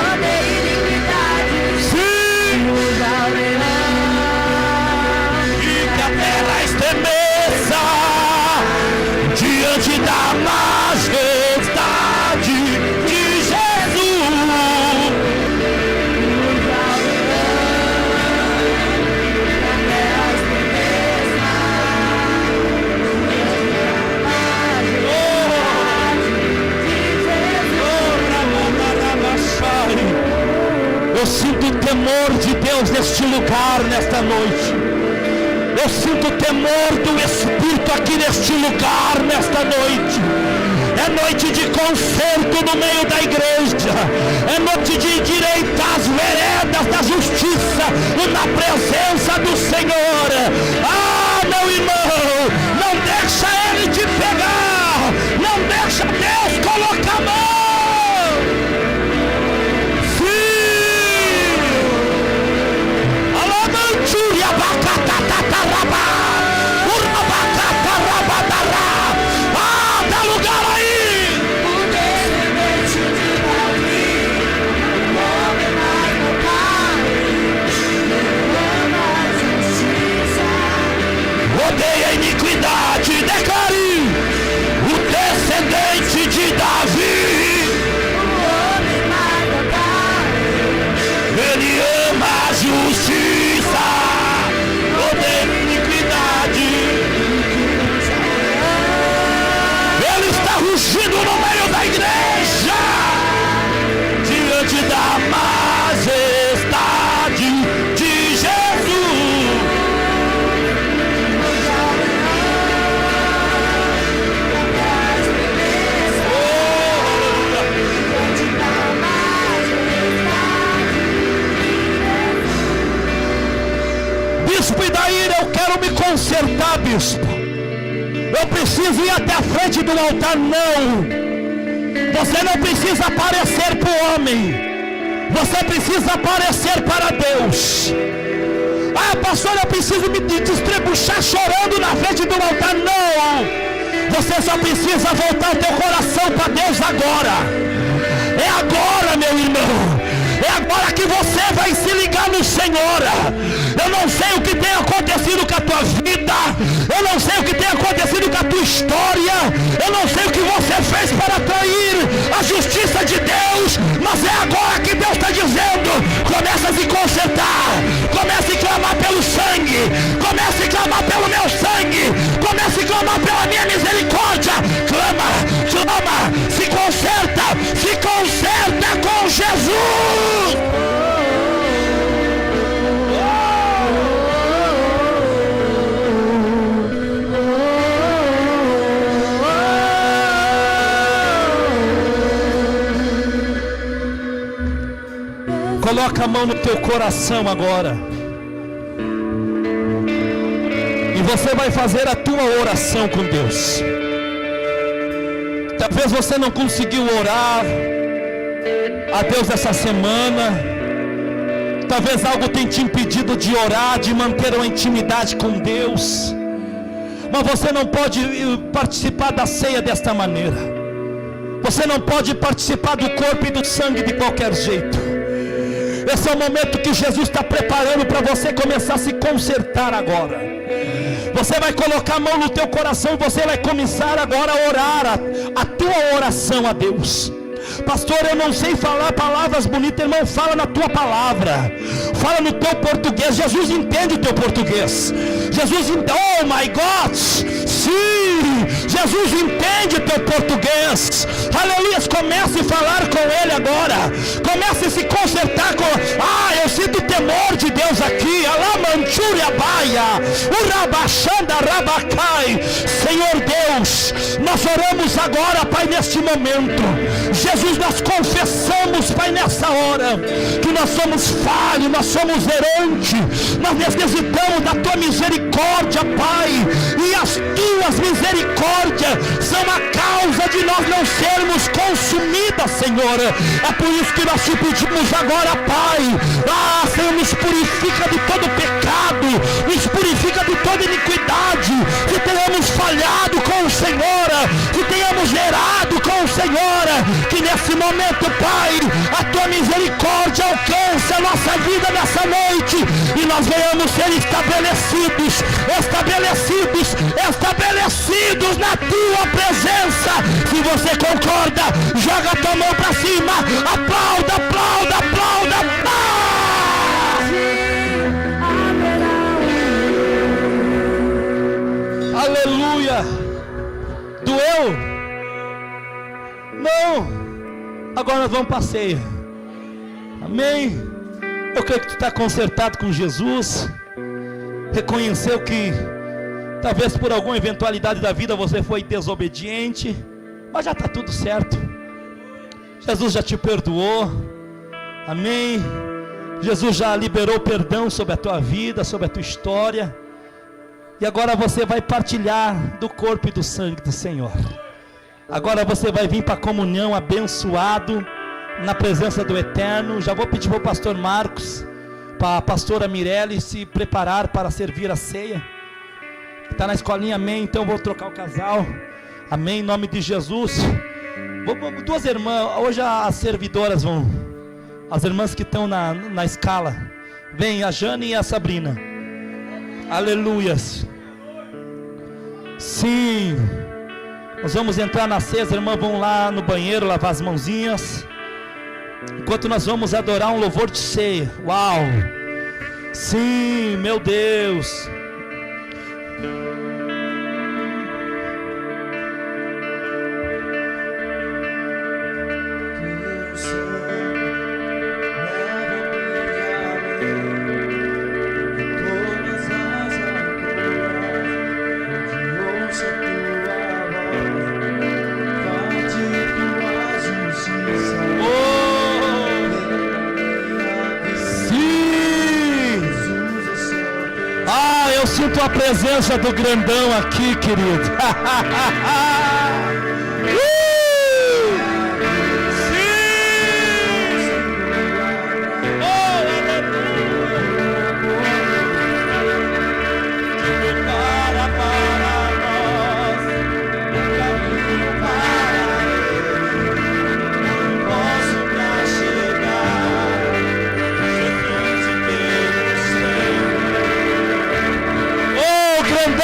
A: iniquidade. Sim. Diante da majestade de Jesus. Eu sinto o temor de Deus neste lugar, nesta noite. Eu sinto o temor do Espírito aqui neste lugar, nesta noite. É noite de conserto no meio da igreja. É noite de endireitar as veredas da justiça na presença do Senhor. Meu irmão, não deixa ele te pegar. Não deixa Deus colocar a mão. Dá lugar aí. O descendente de Davi, o homem mais notado.
C: está rugindo no meio da igreja, diante da majestade de Jesus. Bispo Idaíra, eu quero me consertar, bispo. Eu preciso ir até a frente do altar. Não, você não precisa aparecer para o homem, você precisa aparecer para Deus. Ah, pastor, eu preciso me destrebuchar chorando na frente do altar. Não, você só precisa voltar o teu coração para Deus agora. É agora, meu irmão. É agora que você vai se ligar no Senhor. Eu não sei o que tem acontecido com a tua vida, eu não sei o que tem acontecido com a tua história, eu não sei o que você fez para atrair a justiça de Deus, mas é agora que Deus está dizendo: começa a se consertar, comece a clamar pelo sangue, comece a clamar pelo meu sangue, comece a clamar pela minha misericórdia. Clama, clama, se conserta com Jesus. Coloca a mão no teu coração agora, e você vai fazer a tua oração com Deus. Talvez você não conseguiu orar a Deus essa semana, talvez algo tenha te impedido de orar, de manter uma intimidade com Deus, mas você não pode participar da ceia desta maneira, você não pode participar do corpo e do sangue de qualquer jeito. Esse é o momento que Jesus está preparando para você começar a se consertar agora. Você vai colocar a mão no teu coração, você vai começar agora a orar a tua oração a Deus. Pastor, eu não sei falar palavras bonitas. Irmão, fala na tua palavra, fala no teu português. Jesus entende o teu português. Jesus entende, oh my God, sim, Jesus entende o teu português. Aleluia, comece a falar com Ele agora, comece a se consertar com, eu sinto o temor de Deus aqui. Alamanchúria baia, urabachanda rabacai. Senhor Deus, nós oramos agora, Pai, neste momento. Jesus, nós confessamos, Pai, nessa hora, que nós somos falhos, nós somos errantes, nós necessitamos da Tua misericórdia, Pai, e as Tuas misericórdias são a causa de nós não sermos consumidas, Senhor. É por isso que nós te pedimos agora, Pai, Senhor, nos purifica de todo pecado, nos purifica de toda iniquidade, que tenhamos falhado com o Senhor, que tenhamos errado com o Senhor, que nesse momento, Pai, a Tua misericórdia alcance a nossa vida nessa noite, e nós venhamos ser estabelecidos na Tua presença. Se você concorda, joga a tua mão para cima, aplauda, aplauda, aplauda, aplauda. Aleluia. Doeu? Não. Agora nós vamos para a ceia. Amém. Eu creio que tu está consertado com Jesus. Reconheceu que talvez por alguma eventualidade da vida você foi desobediente, mas já está tudo certo. Jesus já te perdoou. Amém. Jesus já liberou perdão sobre a tua vida, sobre a tua história. E agora você vai partilhar do corpo e do sangue do Senhor. Agora você vai vir para a comunhão abençoado, na presença do Eterno. Já vou pedir para o pastor Marcos, para a pastora Mirelle se preparar para servir a ceia. Está na escolinha, amém? Então vou trocar o casal, amém, em nome de Jesus. Duas irmãs, hoje as servidoras vão, as irmãs que estão na escala, vem a Jane e a Sabrina. Aleluias. Sim, nós vamos entrar na ceia. As irmãs vão lá no banheiro lavar as mãozinhas, enquanto nós vamos adorar um louvor de ceia. Uau, sim, meu Deus. sinto a presença do grandão aqui, querido.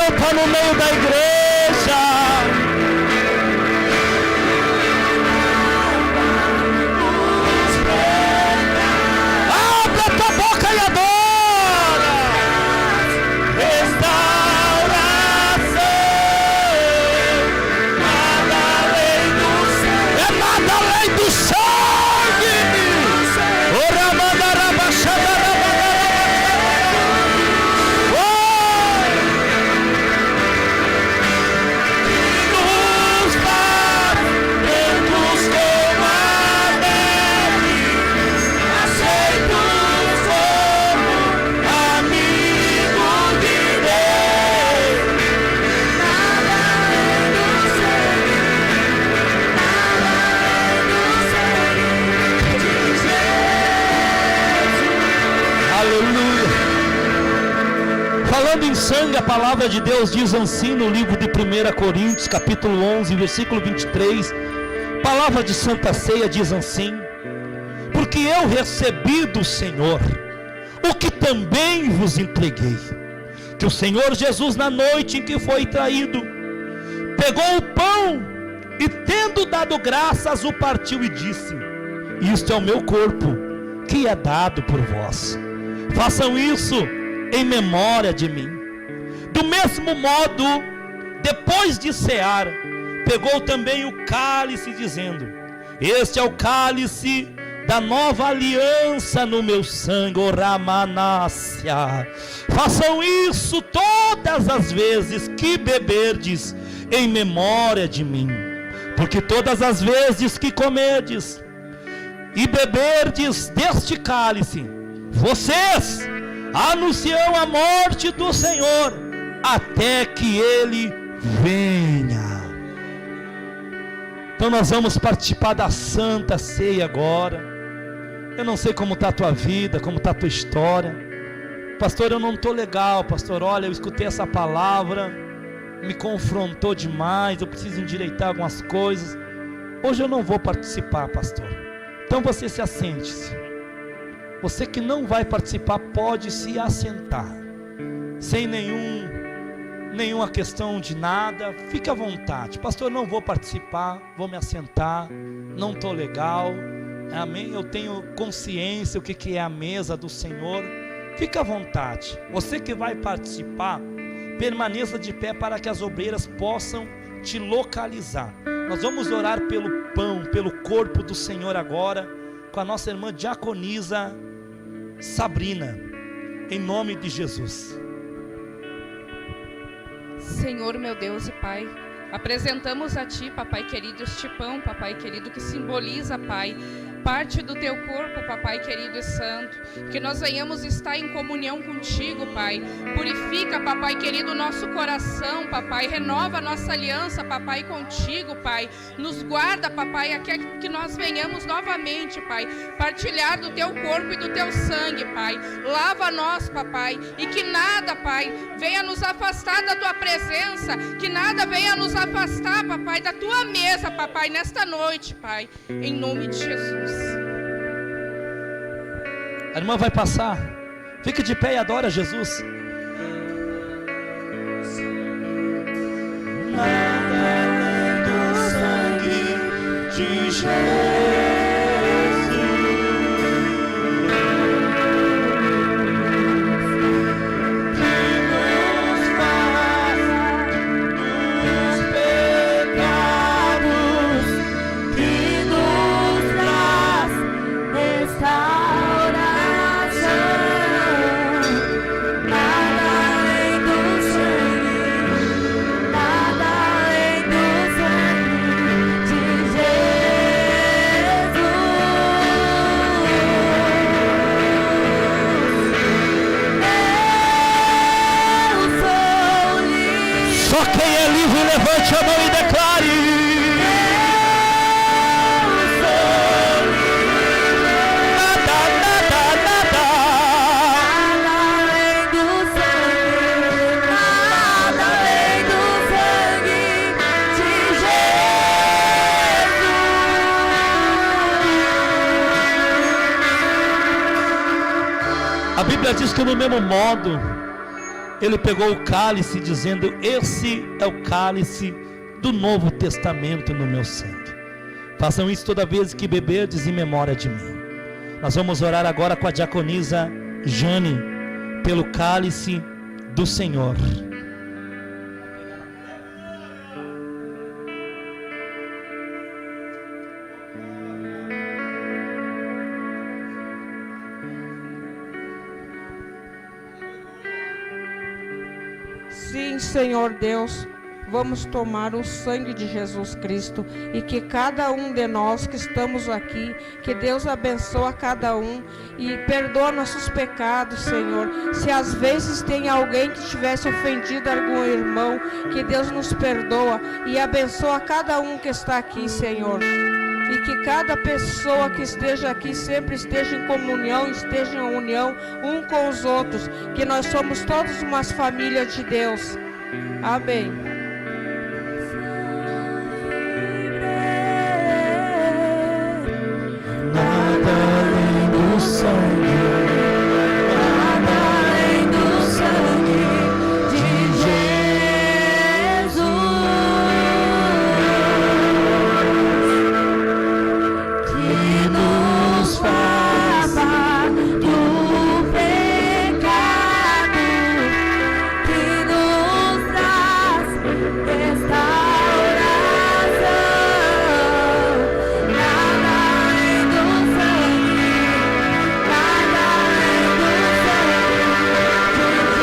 C: Está no meio da igreja. Abre a tua boca e adora. Restauração. Nada além do sangue. É nada além do sangue. Ora mandara baixada. Falando em sangue, a palavra de Deus diz assim no livro de 1 Coríntios, capítulo 11, versículo 23. Palavra de Santa Ceia diz assim: porque eu recebi do Senhor o que também vos entreguei, que o Senhor Jesus, na noite em que foi traído, pegou o pão e, tendo dado graças, o partiu e disse: isto é o meu corpo, que é dado por vós. Façam isso em memória de mim. Do mesmo modo, depois de cear, pegou também o cálice, dizendo: este é o cálice da nova aliança no meu sangue, o Ramanácia. Façam isso todas as vezes que beberdes, em memória de mim. Porque todas as vezes que comerdes e beberdes deste cálice, vocês anunciam a morte do Senhor até que Ele venha. Então nós vamos participar da Santa Ceia agora. Eu não sei como está a tua vida, como está a tua história. Pastor, eu não estou legal. Pastor, olha, eu escutei essa palavra, me confrontou demais, eu preciso endireitar algumas coisas. Hoje eu não vou participar, pastor. Então você se assente-se. Você que não vai participar pode se assentar, sem nenhuma questão de nada. Fique à vontade. Pastor, não vou participar, vou me assentar, não estou legal. Amém? Eu tenho consciência o que é a mesa do Senhor. Fique à vontade. Você que vai participar, permaneça de pé para que as obreiras possam te localizar. Nós vamos orar pelo pão, pelo corpo do Senhor agora, com a nossa irmã diaconisa Sabrina, em nome de Jesus.
D: Senhor, meu Deus e Pai, apresentamos a Ti, Papai querido, este pão, Papai querido, que simboliza, Pai, parte do Teu corpo, Papai querido e santo, que nós venhamos estar em comunhão contigo, Pai. Purifica, Papai querido, o nosso coração, Papai, renova a nossa aliança, Papai, contigo, Pai. Nos guarda, Papai, até que nós venhamos novamente, Pai, partilhar do Teu corpo e do Teu sangue, Pai. Lava nós, Papai, e que nada, Pai, venha nos afastar da Tua presença, que nada venha nos afastar, Papai, da Tua mesa, Papai, nesta noite, Pai, em nome de Jesus.
C: A irmã vai passar. Fique de pé e adora Jesus. Nada além do sangue de Jesus. Bíblia diz que no mesmo modo, ele pegou o cálice dizendo: esse é o cálice do Novo Testamento no meu sangue. Façam isso toda vez que beberdes em memória de mim. Nós vamos orar agora com a diaconisa Jane pelo cálice do Senhor.
E: Sim, Senhor Deus, vamos tomar o sangue de Jesus Cristo, e que cada um de nós que estamos aqui, que Deus abençoe cada um e perdoa nossos pecados, Senhor. Se às vezes tem alguém que tivesse ofendido algum irmão, que Deus nos perdoa e abençoa cada um que está aqui, Senhor. E que cada pessoa que esteja aqui sempre esteja em comunhão, esteja em união um com os outros, que nós somos todos uma família de Deus. Amém.
C: Nada além do sangue, nada além do sangue de Jesus, que nos faz do pecado, que nos traz restauração. Nada além do sangue, nada além do sangue de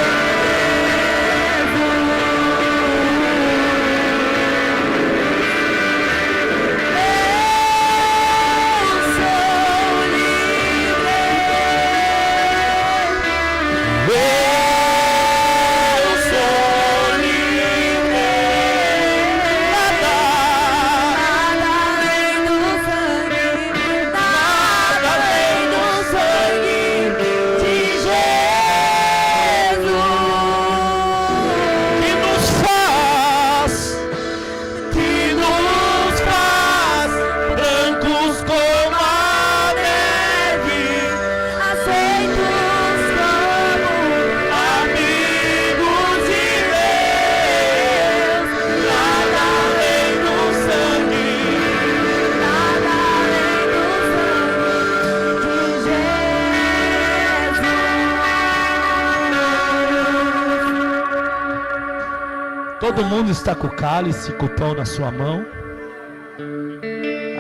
C: Todo mundo está com o cálice, com o pão na sua mão.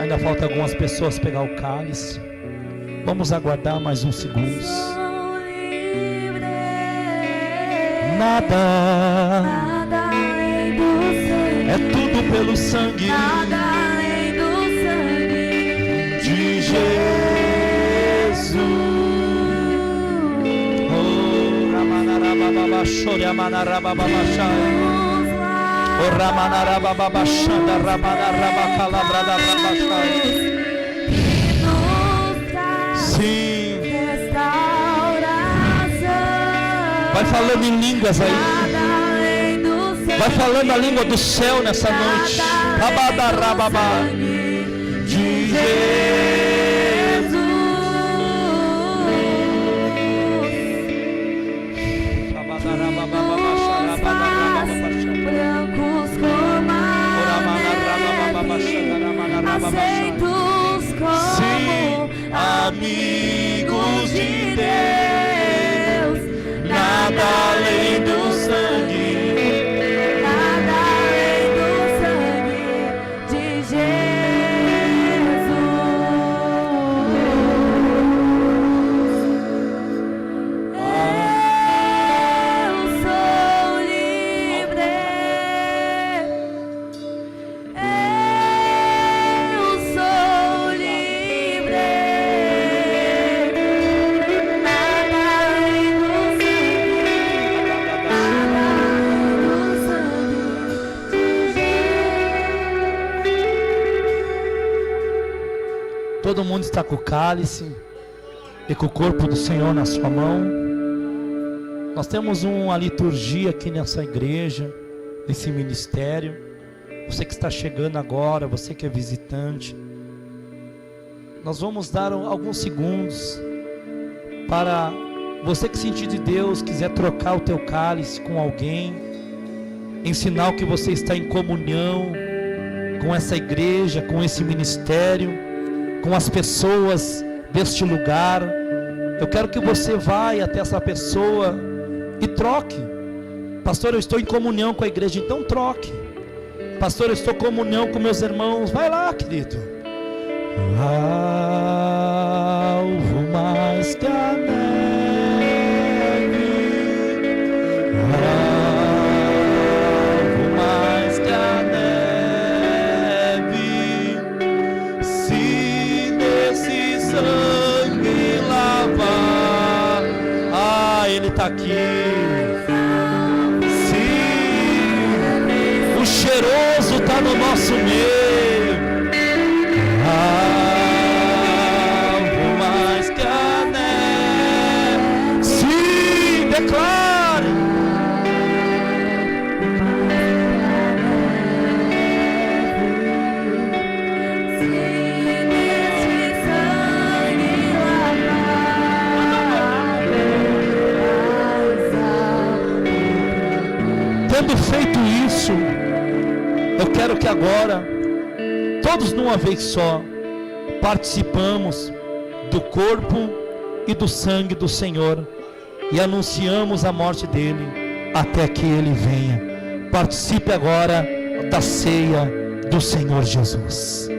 C: Ainda falta algumas pessoas pegar o cálice. Vamos aguardar mais uns segundos. Nada, é tudo pelo sangue de Jesus. Oh, Ramanarababa, Shoriamanarababa, O Ramanarababa, Shanda, Ramanarababa, Calabrada, Rabachai. Sim. Vai falando em línguas aí. Vai falando a língua do céu nessa noite. Rabadarababa. De Jesus. Rabadarababa.
B: Aceitos como
C: sim, amigos de Deus, nada além do sangue,
B: nada além do sangue de Jesus. Eu sou livre.
C: Todo mundo está com o cálice e com o corpo do Senhor na sua mão. Nós temos uma liturgia aqui nessa igreja, nesse ministério. Você que está chegando agora, você que é visitante, nós vamos dar alguns segundos para Você que sentir de Deus, quiser trocar o teu cálice com alguém, em sinal que você está em comunhão com essa igreja, com esse ministério, com as pessoas deste lugar, eu quero que você vá até essa pessoa e troque. Pastor, eu estou em comunhão com a igreja, então troque. Pastor, eu estou em comunhão com meus irmãos, vai lá, querido. Alvo mais que a neve, alvo mais que a neve, se nesse sangue lavar. Ele está aqui. Sim, o cheiroso está no nosso meio. Declare. Tendo feito isso, eu quero que agora, todos numa vez só, participamos do corpo e do sangue do Senhor e anunciamos a morte dele até que ele venha. Participe agora da ceia do Senhor Jesus.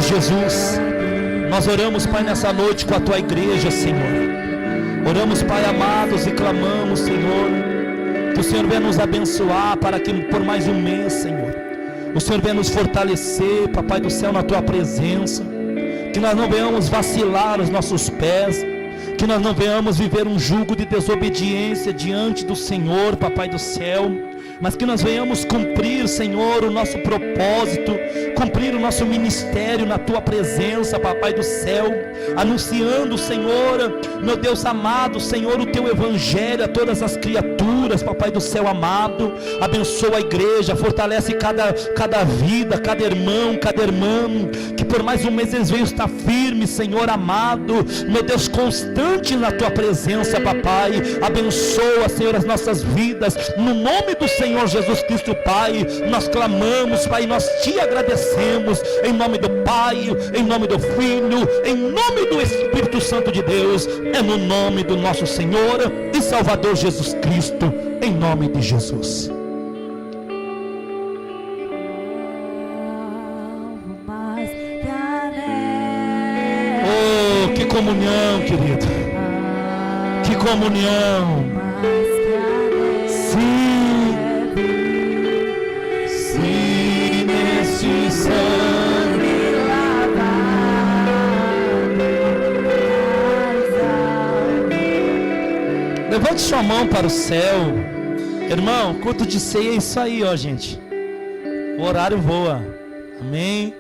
C: Jesus, nós oramos, Pai, nessa noite com a Tua igreja, Senhor. Oramos, Pai, amados, e clamamos, Senhor, que o Senhor venha nos abençoar para que por mais um mês, Senhor, o Senhor venha nos fortalecer, Papai do céu, na Tua presença, que nós não venhamos vacilar os nossos pés, que nós não venhamos viver um jugo de desobediência diante do Senhor, Papai do céu, mas que nós venhamos cumprir, Senhor, o nosso propósito, cumprir o nosso ministério na Tua presença, Papai do céu, anunciando, Senhor, meu Deus amado, Senhor, o Teu evangelho a todas as criaturas, Papai do céu amado. Abençoa a igreja, fortalece cada vida, cada irmão, cada irmã, que por mais um mês eles venham estar firmes, Senhor amado, meu Deus, constante na Tua presença, Papai. Abençoa, Senhor, as nossas vidas, no nome do Senhor Jesus Cristo, Pai, nós clamamos, Pai, nós Te agradecemos, em nome do Pai, em nome do Filho, em nome do Espírito Santo de Deus, é no nome do nosso Senhor e Salvador Jesus Cristo, em nome de Jesus. Oh, que comunhão, querido, que comunhão. Sim. Sangue levante sua mão para o céu, irmão. Culto de ceia é isso aí, ó, gente. O horário voa, amém.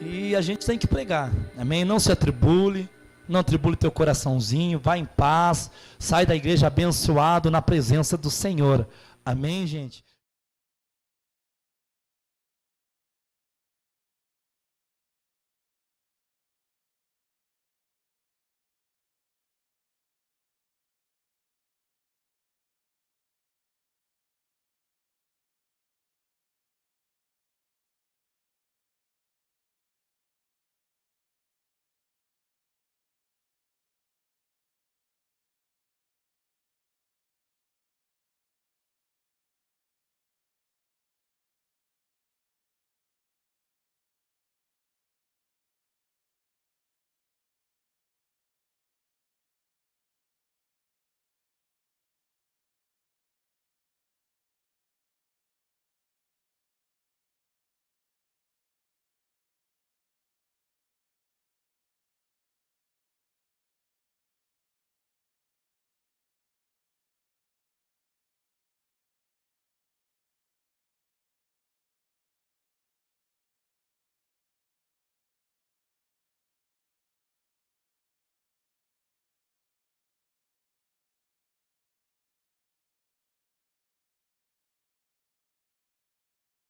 C: E a gente tem que pregar, amém. Não se atribule, não atribule teu coraçãozinho. Vá em paz, sai da igreja abençoado na presença do Senhor, amém, gente.